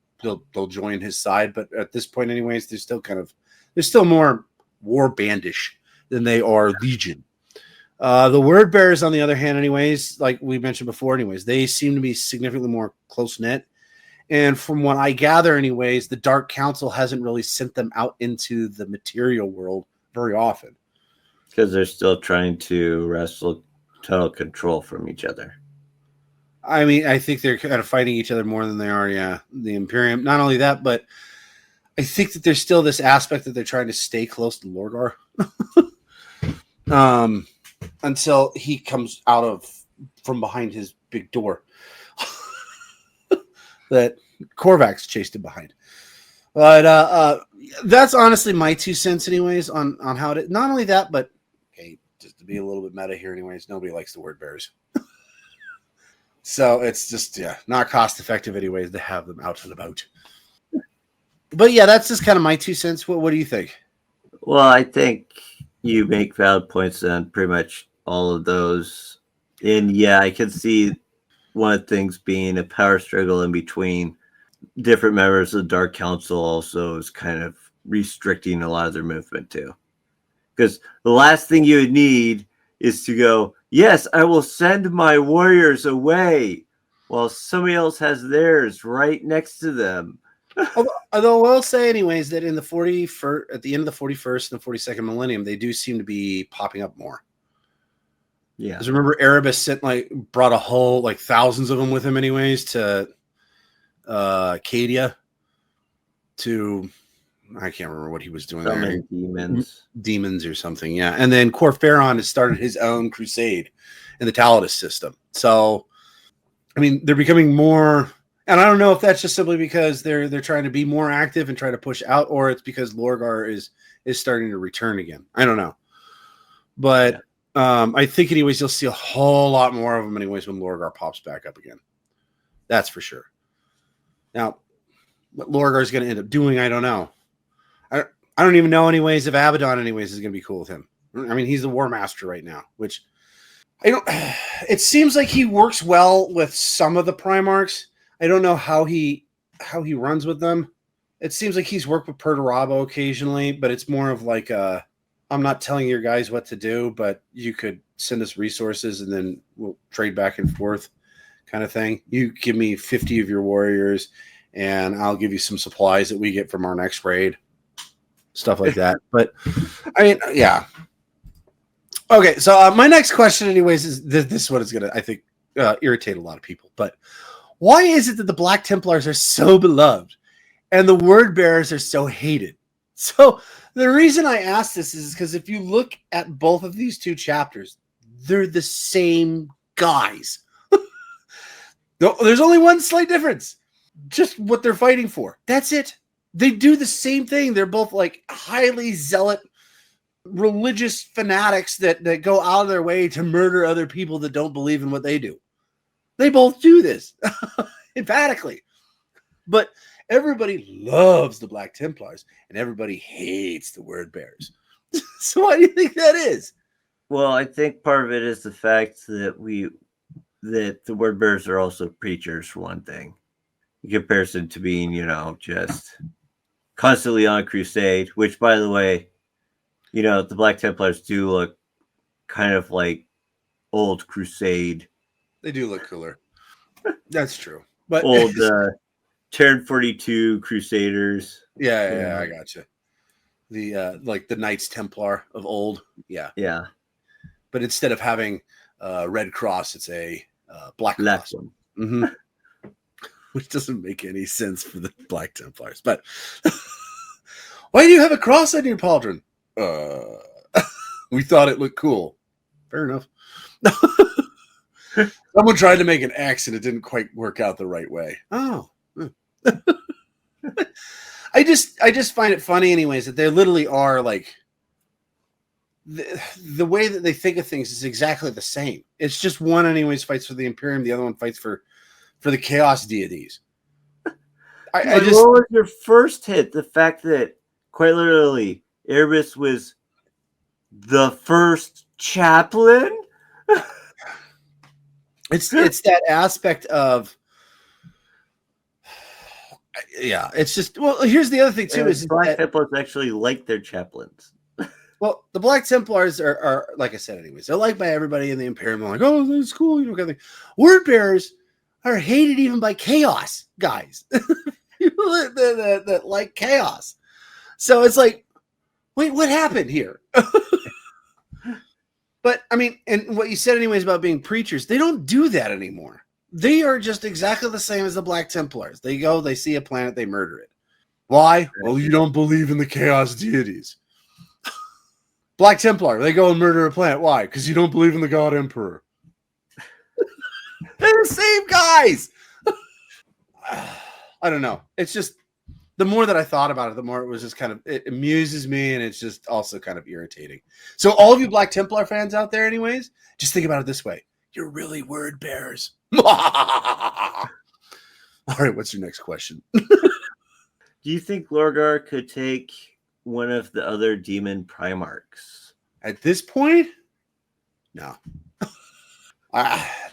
join his side. But at this point, anyways, they're still more war bandish than they are Legion. The word bearers, on the other hand, anyways, like we mentioned before, anyways, they seem to be significantly more close knit. And from what I gather, anyways, the Dark Council hasn't really sent them out into the material world very often. Because they're still trying to wrestle total control from each other. I mean, I think they're kind of fighting each other more than they are, the Imperium. Not only that, but I think that there's still this aspect that they're trying to stay close to Lorgar. Until he comes out from behind his big door that Korvax chased him behind. But that's honestly my 2 cents, anyways, on how it. Not only that, but okay, just to be a little bit meta here, anyways, nobody likes the word bearers, so it's just not cost effective, anyways, to have them out and about. But yeah, that's just kind of my 2 cents. What do you think? Well, I think you make valid points on pretty much all of those. And yeah, I can see one of the things being a power struggle in between different members of the Dark Council also is kind of restricting a lot of their movement too. Because the last thing you would need is to go, yes, I will send my warriors away while somebody else has theirs right next to them. Although I will say, anyways, that in the 41st, at the end of the 41st and the 42nd millennium, they do seem to be popping up more. Yeah, because remember, Erebus brought a whole thousands of them with him, anyways, to Cadia. To I can't remember what he was doing there. Demons or something, yeah. And then Corferon has started his own crusade in the Taladus system. So, I mean, they're becoming more. And I don't know if that's just simply because they're trying to be more active and try to push out, or it's because Lorgar is starting to return again. I don't know, but I think anyways you'll see a whole lot more of them anyways when Lorgar pops back up again. That's for sure. Now, what Lorgar is going to end up doing, I don't know. I don't even know anyways if Abaddon anyways is going to be cool with him. I mean, he's the War Master right now, which I don't. It seems like he works well with some of the Primarchs. I don't know how he runs with them. It seems like he's worked with Perturabo occasionally, but it's more of like I'm not telling your guys what to do, but you could send us resources and then we'll trade back and forth kind of thing. You give me 50 of your warriors and I'll give you some supplies that we get from our next raid. Stuff like that. But I mean, yeah. Okay, so my next question anyways is this one is going to, I think, irritate a lot of people, but why is it that the Black Templars are so beloved and the word bearers are so hated? So the reason I ask this is because if you look at both of these two chapters, they're the same guys. There's only one slight difference. Just what they're fighting for. That's it. They do the same thing. They're both highly zealot religious fanatics that go out of their way to murder other people that don't believe in what they do. They both do this emphatically, but everybody loves the Black Templars and everybody hates the word bearers. So why do you think that is? Well, I think part of it is the fact that the word bearers are also preachers, for one thing, in comparison to being, just constantly on crusade, which, by the way, the Black Templars do look kind of like old crusade. They do look cooler. That's true. But old Terran 42 Crusaders. Yeah, I gotcha. The the Knights Templar of old. Yeah. Yeah. But instead of having red cross, it's a black cross. One. Mm-hmm. Which doesn't make any sense for the Black Templars. But why do you have a cross on your pauldron? We thought it looked cool. Fair enough. Someone tried to make an X and it didn't quite work out the right way. Oh. I just find it funny anyways that they literally are the way that they think of things is exactly the same. It's just one anyways fights for the Imperium, the other one fights for the Chaos deities. What was your first hit? The fact that quite literally Erebus was the first chaplain? It's that aspect of it's just here's the other thing too is Black Templars actually like their chaplains. Well, the Black Templars are, like I said, anyways, they're liked by everybody in the Imperium. They're like, oh, that's cool, kind of thing. Word bearers are hated even by chaos guys. People that like chaos. So it's like, wait, what happened here? But I mean, and what you said anyways about being preachers, they don't do that anymore. They are just exactly the same as the Black Templars. They go, they see a planet, they murder it. Why? Well, you don't believe in the chaos deities. Black Templar, they go and murder a planet. Why? Because you don't believe in the God Emperor. They're the same guys. I don't know. It's just, the more that I thought about it, the more it was just kind of, it amuses me, and it's just also kind of irritating. So all of you Black Templar fans out there, anyways, just think about it this way. You're really word bearers. All right, what's your next question? Do you think Lorgar could take one of the other demon Primarchs? At this point, no.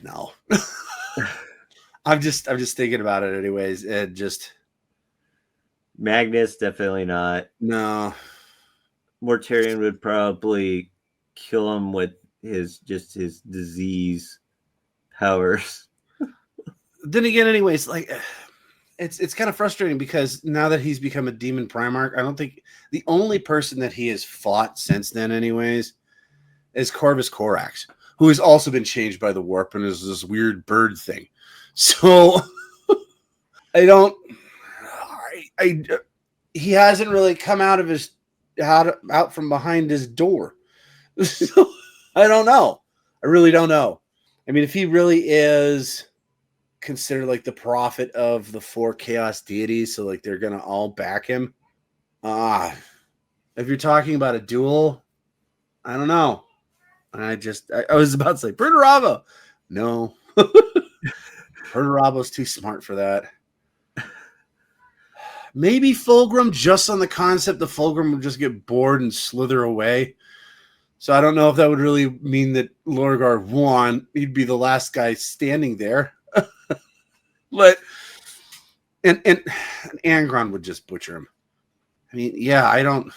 No. I'm just thinking about it anyways, and just Magnus, definitely not. no. Mortarion would probably kill him with his disease powers. Then again, anyways, like it's kind of frustrating because now that he's become a demon Primarch, I don't think the only person that he has fought since then, anyways, is Corvus Corax, who has also been changed by the warp and is this weird bird thing. So he hasn't really come out of his out from behind his door. So I don't know. I really don't know. I mean, if he really is considered like the prophet of the 4 chaos deities, so like they're gonna all back him. If you're talking about a duel, I don't know. I was about to say Perturabo. No. Perturabo's too smart for that. Maybe Fulgrim, just on the concept that Fulgrim would just get bored and slither away. So I don't know if that would really mean that Lorgar won. He'd be the last guy standing there. But and Angron would just butcher him. I mean, yeah, I don't.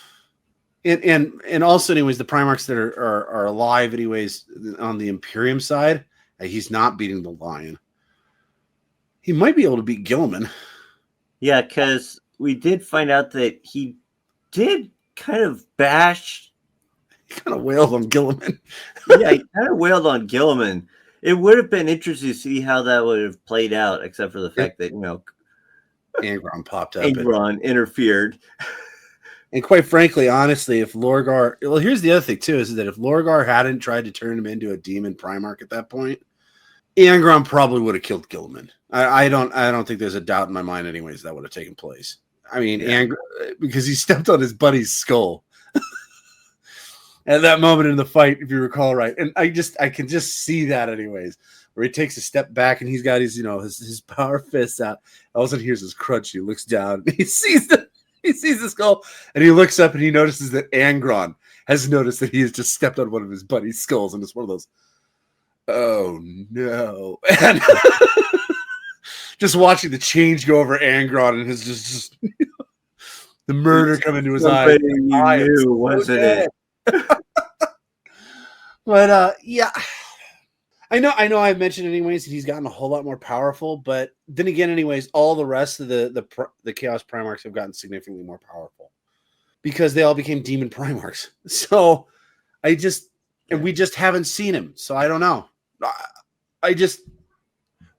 And also, anyways, the Primarchs that are alive, anyways, on the Imperium side, he's not beating the Lion. He might be able to beat Gilliman. Yeah, because we did find out that he did kind of bash. He kind of wailed on Gilliman. Yeah, he kind of wailed on Gilliman. It would have been interesting to see how that would have played out, except for the fact that, Angron popped up. Angron interfered. And quite frankly, honestly, if Lorgar... Well, here's the other thing, too, is that if Lorgar hadn't tried to turn him into a demon Primarch at that point, Angron probably would have killed Gilliman. I don't think there's a doubt in my mind, anyways, that would have taken place. I mean, yeah. Because he stepped on his buddy's skull at that moment in the fight, if you recall right. And I can just see that, anyways, where he takes a step back and he's got his power fists out. All of a sudden, here's his crutch. He looks down. And he sees the skull, and he looks up and he notices that Angron has noticed that he has just stepped on one of his buddy's skulls, and it's one of those. Oh no! And just watching the change go over Angron and his just the murder come into his eyes. You knew, wasn't it? But yeah, I know. I've mentioned anyways that he's gotten a whole lot more powerful. But then again, anyways, all the rest of the Chaos Primarchs have gotten significantly more powerful because they all became Demon Primarchs. So we just haven't seen him. So I don't know.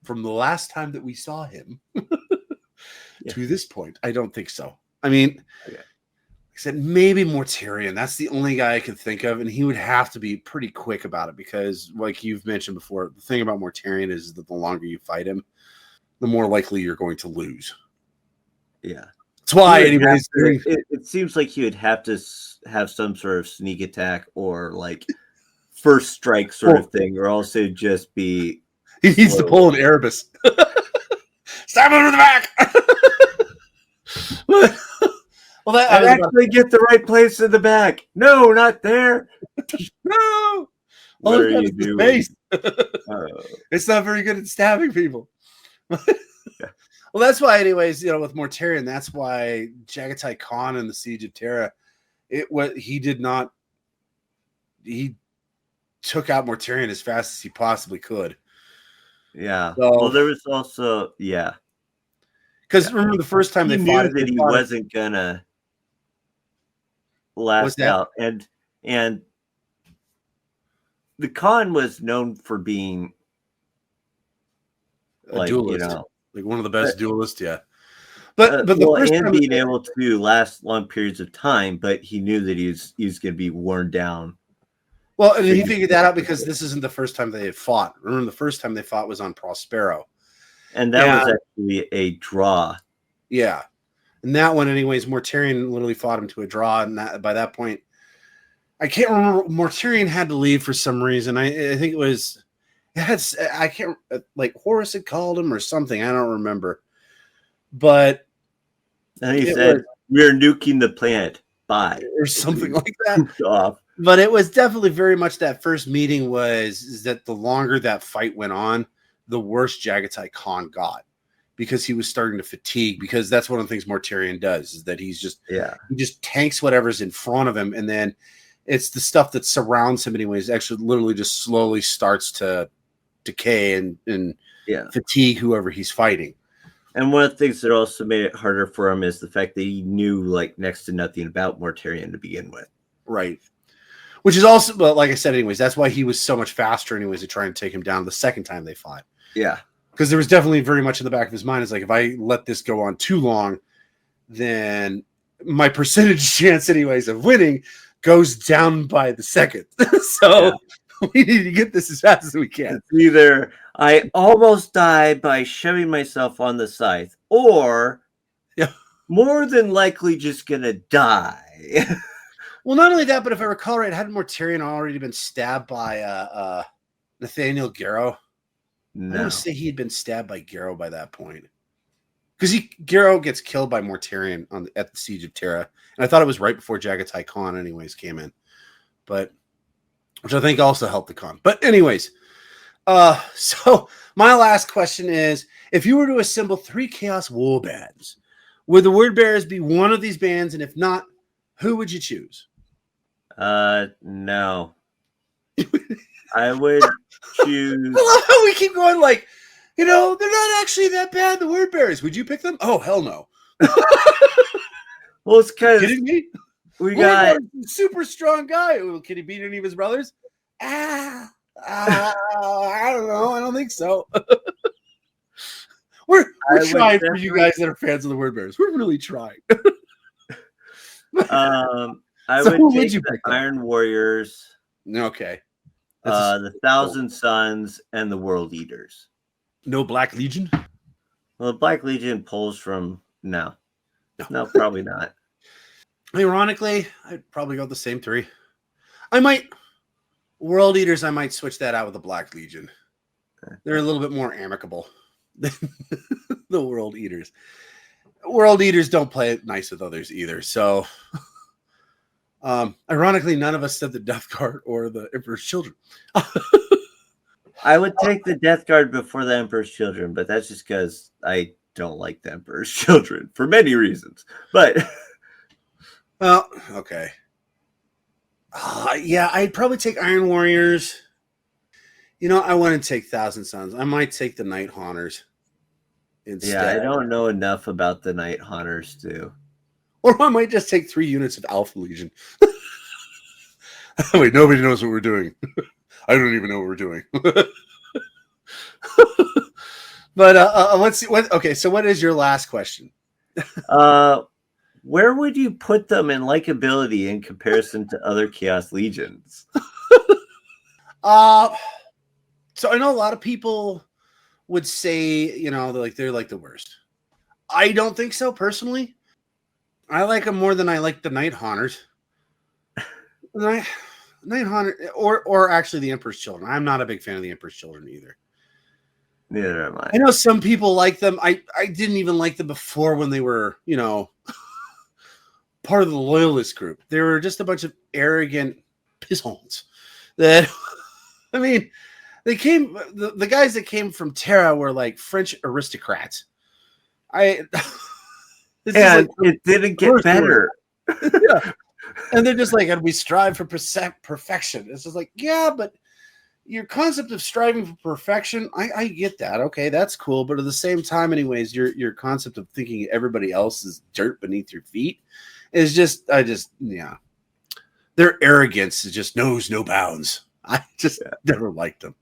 From the last time that we saw him to this point, I don't think so. I mean, like I said, maybe Mortarion. That's the only guy I could think of, and he would have to be pretty quick about it because, like you've mentioned before, the thing about Mortarion is that the longer you fight him, the more likely you're going to lose. Yeah. That's why, anyways. It seems like he would have to have some sort of sneak attack or like first strike sort of thing, or also just be. He needs to pull an Erebus. Stab him in the back. Well, I actually get the right place in the back. No, not there. No. What are you doing? It's not very good at stabbing people. Well, that's why, anyways, with Mortarion, that's why Jagatai Khan and the Siege of Terra, he did not he took out Mortarion as fast as he possibly could. Yeah. So, Well, there was also because remember the first time he they knew fought, that he wasn't gonna last that? out, and the Khan was known for being A like duelist, like one of the best duelists. Yeah, but the well, first and time being able to last long periods of time, but he knew that he was going to be worn down. well, and he figured that out because this isn't the first time they had fought. Remember, the first time they fought was on Prospero, and that was actually a draw. Yeah, and that one, anyways, Mortarion literally fought him to a draw, and that by that point, I can't remember. Mortarion had to leave for some reason. I think I can't, like Horus had called him or something. I don't remember, but and he said, "We're nuking the planet." Bye, or something like that. Off. But it was definitely very much that first meeting is that the longer that fight went on, the worse Jagatai Khan got. Because he was starting to fatigue, because that's one of the things Mortarion does, is that he just tanks whatever's in front of him, and then it's the stuff that surrounds him anyways actually literally just slowly starts to decay and fatigue whoever he's fighting. And one of the things that also made it harder for him is the fact that he knew like next to nothing about Mortarion to begin with. Right. Which is also, but like I said, anyways, that's why he was so much faster anyways to try and take him down the second time they fought. Yeah. Because there was definitely very much in the back of his mind, is like, if I let this go on too long, then my percentage chance, anyways, of winning goes down by the second. So we need to get this as fast as we can. It's either I almost die by shoving myself on the scythe, or more than likely just gonna die. Well, not only that, but if I recall right, hadn't Mortarion already been stabbed by Nathaniel Garrow? No. I want to say he had been stabbed by Garrow by that point, because Garrow gets killed by Mortarion at the Siege of Terra, and I thought it was right before Jagatai Khan, anyways, came in, but which I think also helped the Khan. But anyways, so my last question is: if you were to assemble 3 Chaos War bands, would the Word Bearers be one of these bands, and if not, who would you choose? No. I would choose. I love how we keep going like, they're not actually that bad, the Word Bearers. Would you pick them? Oh, hell no. Well, it's kind of kidding me. We got a super strong guy. Can he beat any of his brothers? I don't know. I don't think so. We're trying for you guys that are fans of the Word Bearers. We're really trying. I would take the Iron Warriors. Okay. The Thousand Sons and the World Eaters. No Black Legion? Well, the Black Legion pulls from no, probably not. Ironically, I'd probably go with the same 3. World Eaters, I might switch that out with the Black Legion. They're a little bit more amicable than the World Eaters. World Eaters don't play it nice with others either. So, ironically, none of us said the Death Guard or the Emperor's Children. I would take the Death Guard before the Emperor's Children, but that's just because I don't like the Emperor's Children for many reasons. But well, okay. I'd probably take Iron Warriors. I wouldn't take Thousand Sons. I might take the Night Haunters instead. Yeah, I don't know enough about the Night Haunters too. Or I might just take 3 units of Alpha Legion. Wait, nobody knows what we're doing. I don't even know what we're doing. But let's see. Okay, so what is your last question? Where would you put them in likability in comparison to other Chaos Legions? So I know a lot of people would say, they're like the worst. I don't think so personally. I like them more than I like the Night Haunters. Night Haunter, or actually the Emperor's Children. I'm not a big fan of the Emperor's Children either. Neither am I. I know some people like them. I didn't even like them before when they were, part of the loyalist group. They were just a bunch of arrogant pissholes that, I mean, they came, the guys that came from Terra were like French aristocrats. It didn't get better. Yeah. And they're just like, and we strive for perfection. It's just like, yeah, but your concept of striving for perfection, I get that. Okay, that's cool. But at the same time, anyways, your concept of thinking everybody else is dirt beneath your feet is just, yeah. Their arrogance just knows no bounds. I just never liked them.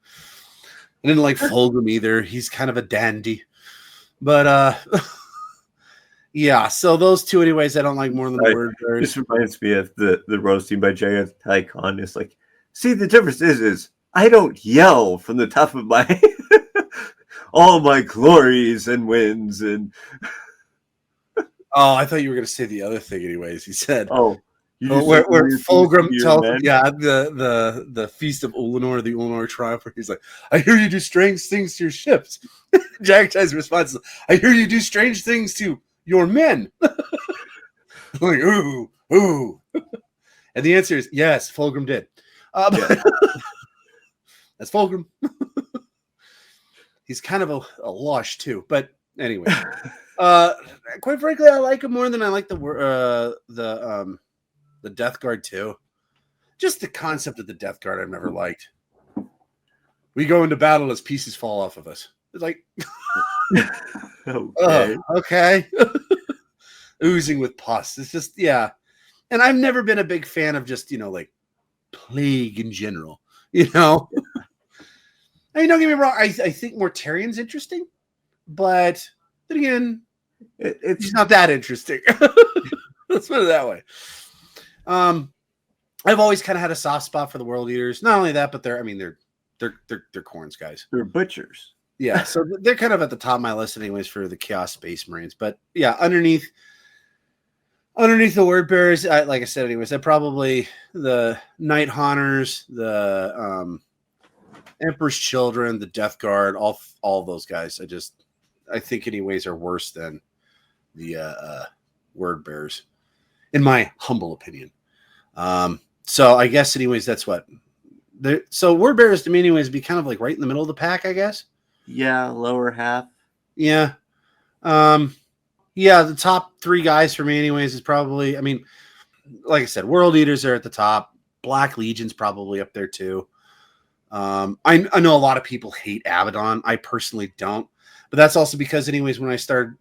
I didn't like Fulgrim either. He's kind of a dandy. But yeah, so those two anyways I don't like more than the word This reminds me of the roasting by Giant Tycon. It's like, see, the difference is I don't yell from the top of my all my glories and wins and oh, I thought you were gonna say the other thing anyways. He said where Fulgrim tells the feast of Ulanor, the Ulanor triumpher. He's like, I hear you do strange things to your ships. Jagtai's response is, I hear you do strange things to your men. Like, ooh. And the answer is yes, Fulgrim did. That's Fulgrim. He's kind of a lush too, but anyway. Quite frankly, I like him more than I like the Death Guard too. Just the concept of the Death Guard I've never liked. We go into battle as pieces fall off of us. It's like, okay. Oozing with pus. It's just, yeah. And I've never been a big fan of just, like plague in general. I mean, don't get me wrong. I think Mortarian's interesting, but then again, it's not that interesting. Let's put it that way. I've always kind of had a soft spot for the World Eaters. Not only that, but they're corns guys. They're butchers. Yeah, so they're kind of at the top of my list, anyways, for the Chaos Space Marines. But yeah, underneath the Word Bearers, like I said, anyways, they're probably the Night Haunters, the Emperor's Children, the Death Guard, all those guys. I think, anyways, are worse than the Word Bearers, in my humble opinion. So I guess, anyways, that's what. So Word Bearers to me, anyways, be kind of like right in the middle of the pack, I guess. Yeah, lower half. Yeah. Yeah, the top three guys for me, anyways, is probably, I mean, like I said, World Eaters are at the top. Black Legion's probably up there too. I know a lot of people hate Abaddon. I personally don't. But that's also because, anyways, when I started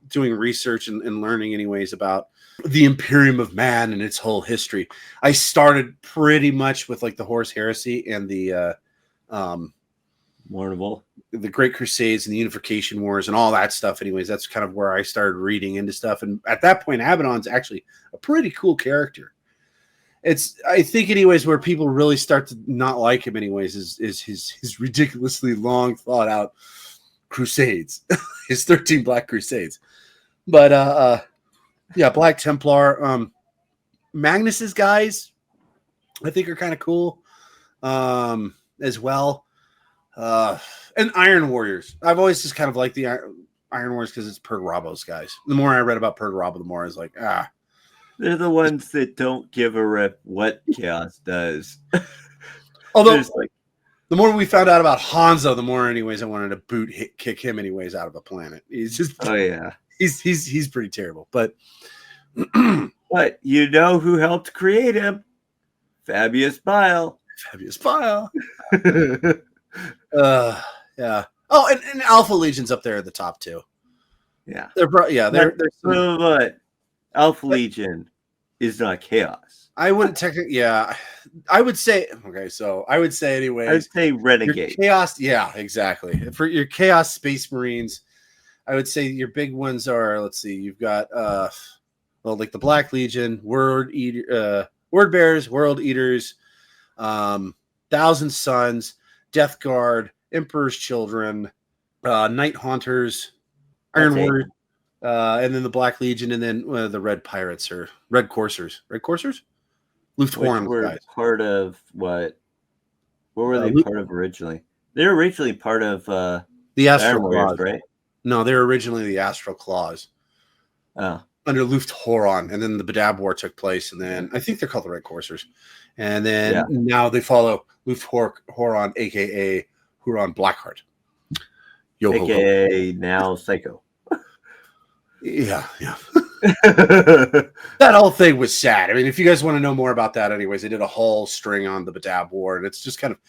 doing research and learning, anyways, about the Imperium of Man and its whole history, I started pretty much with like the Horus Heresy and the Mournable, the Great Crusades and the Unification Wars and all that stuff. Anyways, that's kind of where I started reading into stuff. And at that point, Abaddon's actually a pretty cool character. I think, anyways, where people really start to not like him, anyways, is his ridiculously long, thought out crusades, his 13 Black Crusades. But yeah, Black Templar, Magnus's guys, I think are kind of cool as well. And Iron Warriors. I've always just kind of liked the Iron Warriors because it's Pergrabo's guys. The more I read about Pergrabo, the more I was like, they're the ones that don't give a rip what Chaos does. Although, the more we found out about Hanzo, the more, anyways, I wanted to kick him, anyways, out of a planet. He's just, he's pretty terrible. But, but you know who helped create him? Fabius Bile. Yeah. Oh, and Alpha Legion's up there at the top too. Yeah. They're but Alpha Legion is not Chaos. I wouldn't technically. Yeah, I would say. Okay, so I would say anyway. I would say Renegade. Chaos. Yeah, exactly. For your Chaos Space Marines, I would say your big ones are. Let's see. You've got like the Black Legion, Word Bearers, World Eaters, Thousand Suns, Death Guard, Emperor's Children, Night Haunters, Iron Warriors, and then the Black Legion, and then the Red Pirates or Red Coursers. Red Coursers? Lufthoran guys. Part of what? What were they part of originally? They were originally part of the Astral Claws, Claws, right? No, they were originally the Astral Claws. Oh. Under Lufthoran, and then the Badab War took place, and then I think they're called the Red Coursers. And then now they follow Lufthoran, a.k.a. Huron Blackheart. A.k.a. now Psycho. Yeah. That whole thing was sad. I mean, if you guys want to know more about that, anyways, they did a whole string on the Badab War, and it's just kind of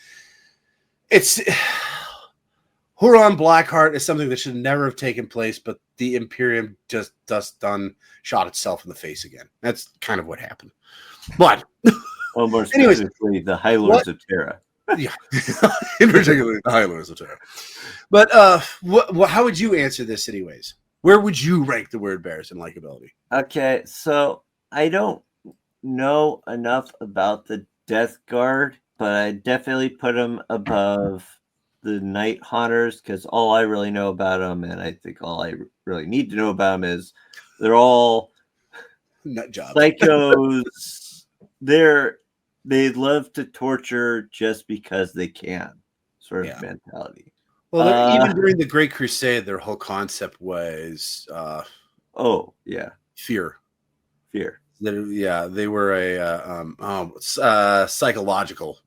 Huron Blackheart is something that should never have taken place, but the Imperium just shot itself in the face again. That's kind of what happened. But Well, more specifically, the High Lords of Terra. Yeah, in particular, the High Lords of Terra. But how would you answer this, anyways? Where would you rank the Word Bears in likability? Okay, so I don't know enough about the Death Guard, but I definitely put them above the Night Haunters because all I really know about them, and I think all I really need to know about them, is they're all Nut jobs. psychos. They love to torture just because they can, sort of mentality. Well, even during the Great Crusade, their whole concept was fear. They were a psychological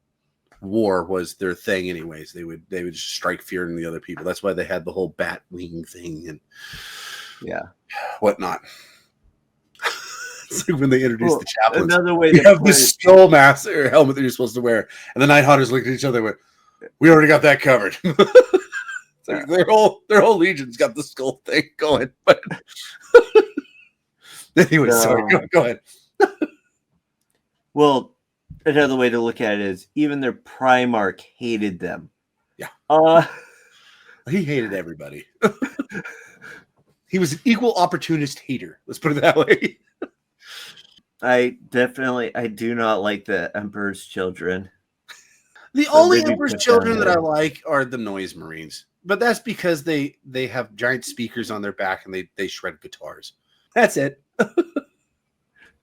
war was their thing. Anyways, they would just strike fear in the other people. That's why they had the whole bat wing thing and whatnot. It's like when they introduced the chaplains. Another way you have this skull mask or helmet that you're supposed to wear, and the Night Hunters looked at each other and went, "We already got that covered." Like their whole legion's got the skull thing going. But anyway, sorry, go ahead. Well, another way to look at it is even their Primarch hated them. Yeah. He hated everybody. He was an equal opportunist hater. Let's put it that way. I do not like the Emperor's Children. The only Emperor's Children that I like are the Noise Marines. But that's because they have giant speakers on their back and they shred guitars. That's it.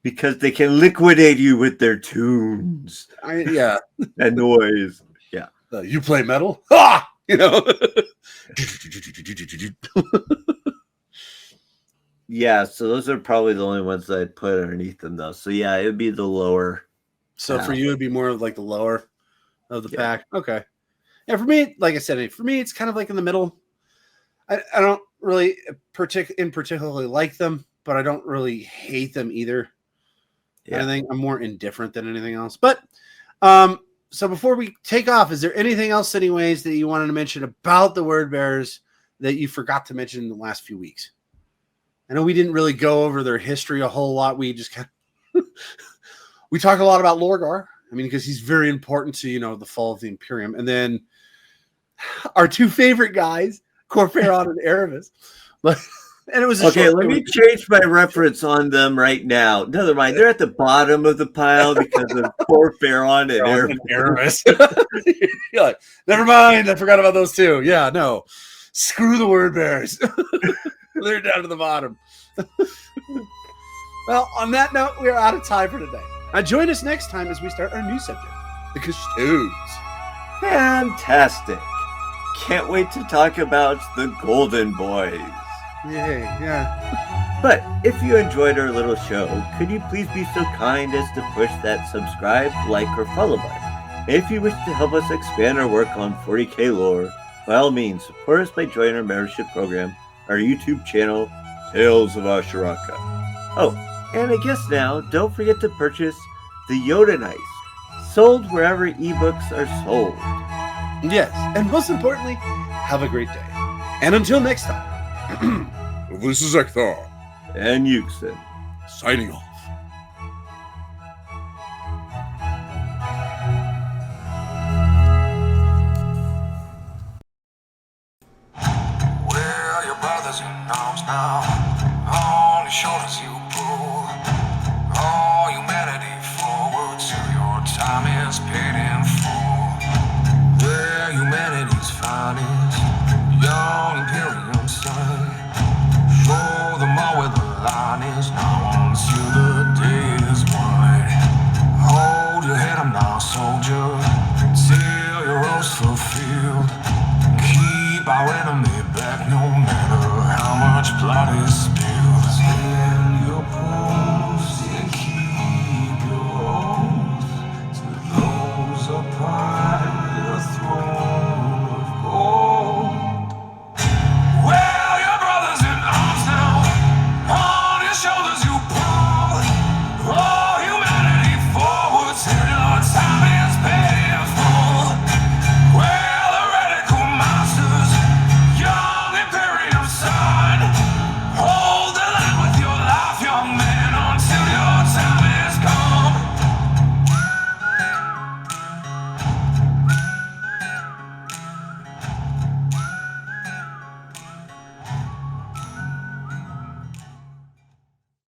Because they can liquidate you with their tunes. And noise. Yeah. You play metal? Ah! You know? Yeah, so those are probably the only ones that I'd put underneath them, though. So, yeah, it would be the lower. So, for you, it would be more of like the lower of the pack? Okay. Yeah, for me, like I said, it's kind of like in the middle. I don't really particularly like them, but I don't really hate them either. Yeah. I think I'm more indifferent than anything else. But so before we take off, is there anything else, anyways, that you wanted to mention about the Word Bearers that you forgot to mention in the last few weeks? I know we didn't really go over their history a whole lot. We just kind of we talk a lot about Lorgar. I mean, because he's very important to, the fall of the Imperium. And then our two favorite guys, Corferon and Erebus. And it was okay. Let me change my reference on them right now. Never mind. They're at the bottom of the pile because of Corferon and Erebus. You're like, never mind. I forgot about those two. Yeah, no. Screw the Word Bearers. They're down to the bottom. Well, on that note, we are out of time for today. Join us next time as we start our new subject, the Custodes. Fantastic. Can't wait to talk about the Golden Boys. Yay, yeah. But if you enjoyed our little show, could you please be so kind as to push that subscribe, like, or follow button? If you wish to help us expand our work on 40k lore, by all means, support us by joining our membership program, our YouTube channel, Tales of Asharaka. Oh, and I guess now, don't forget to purchase the Jotunise, sold wherever ebooks are sold. Yes, and most importantly, have a great day. And until next time, this is Ekthar. And Yuxin. Signing off. Where are your brothers in arms now? On your shoulders you pull all humanity forward till your time is past.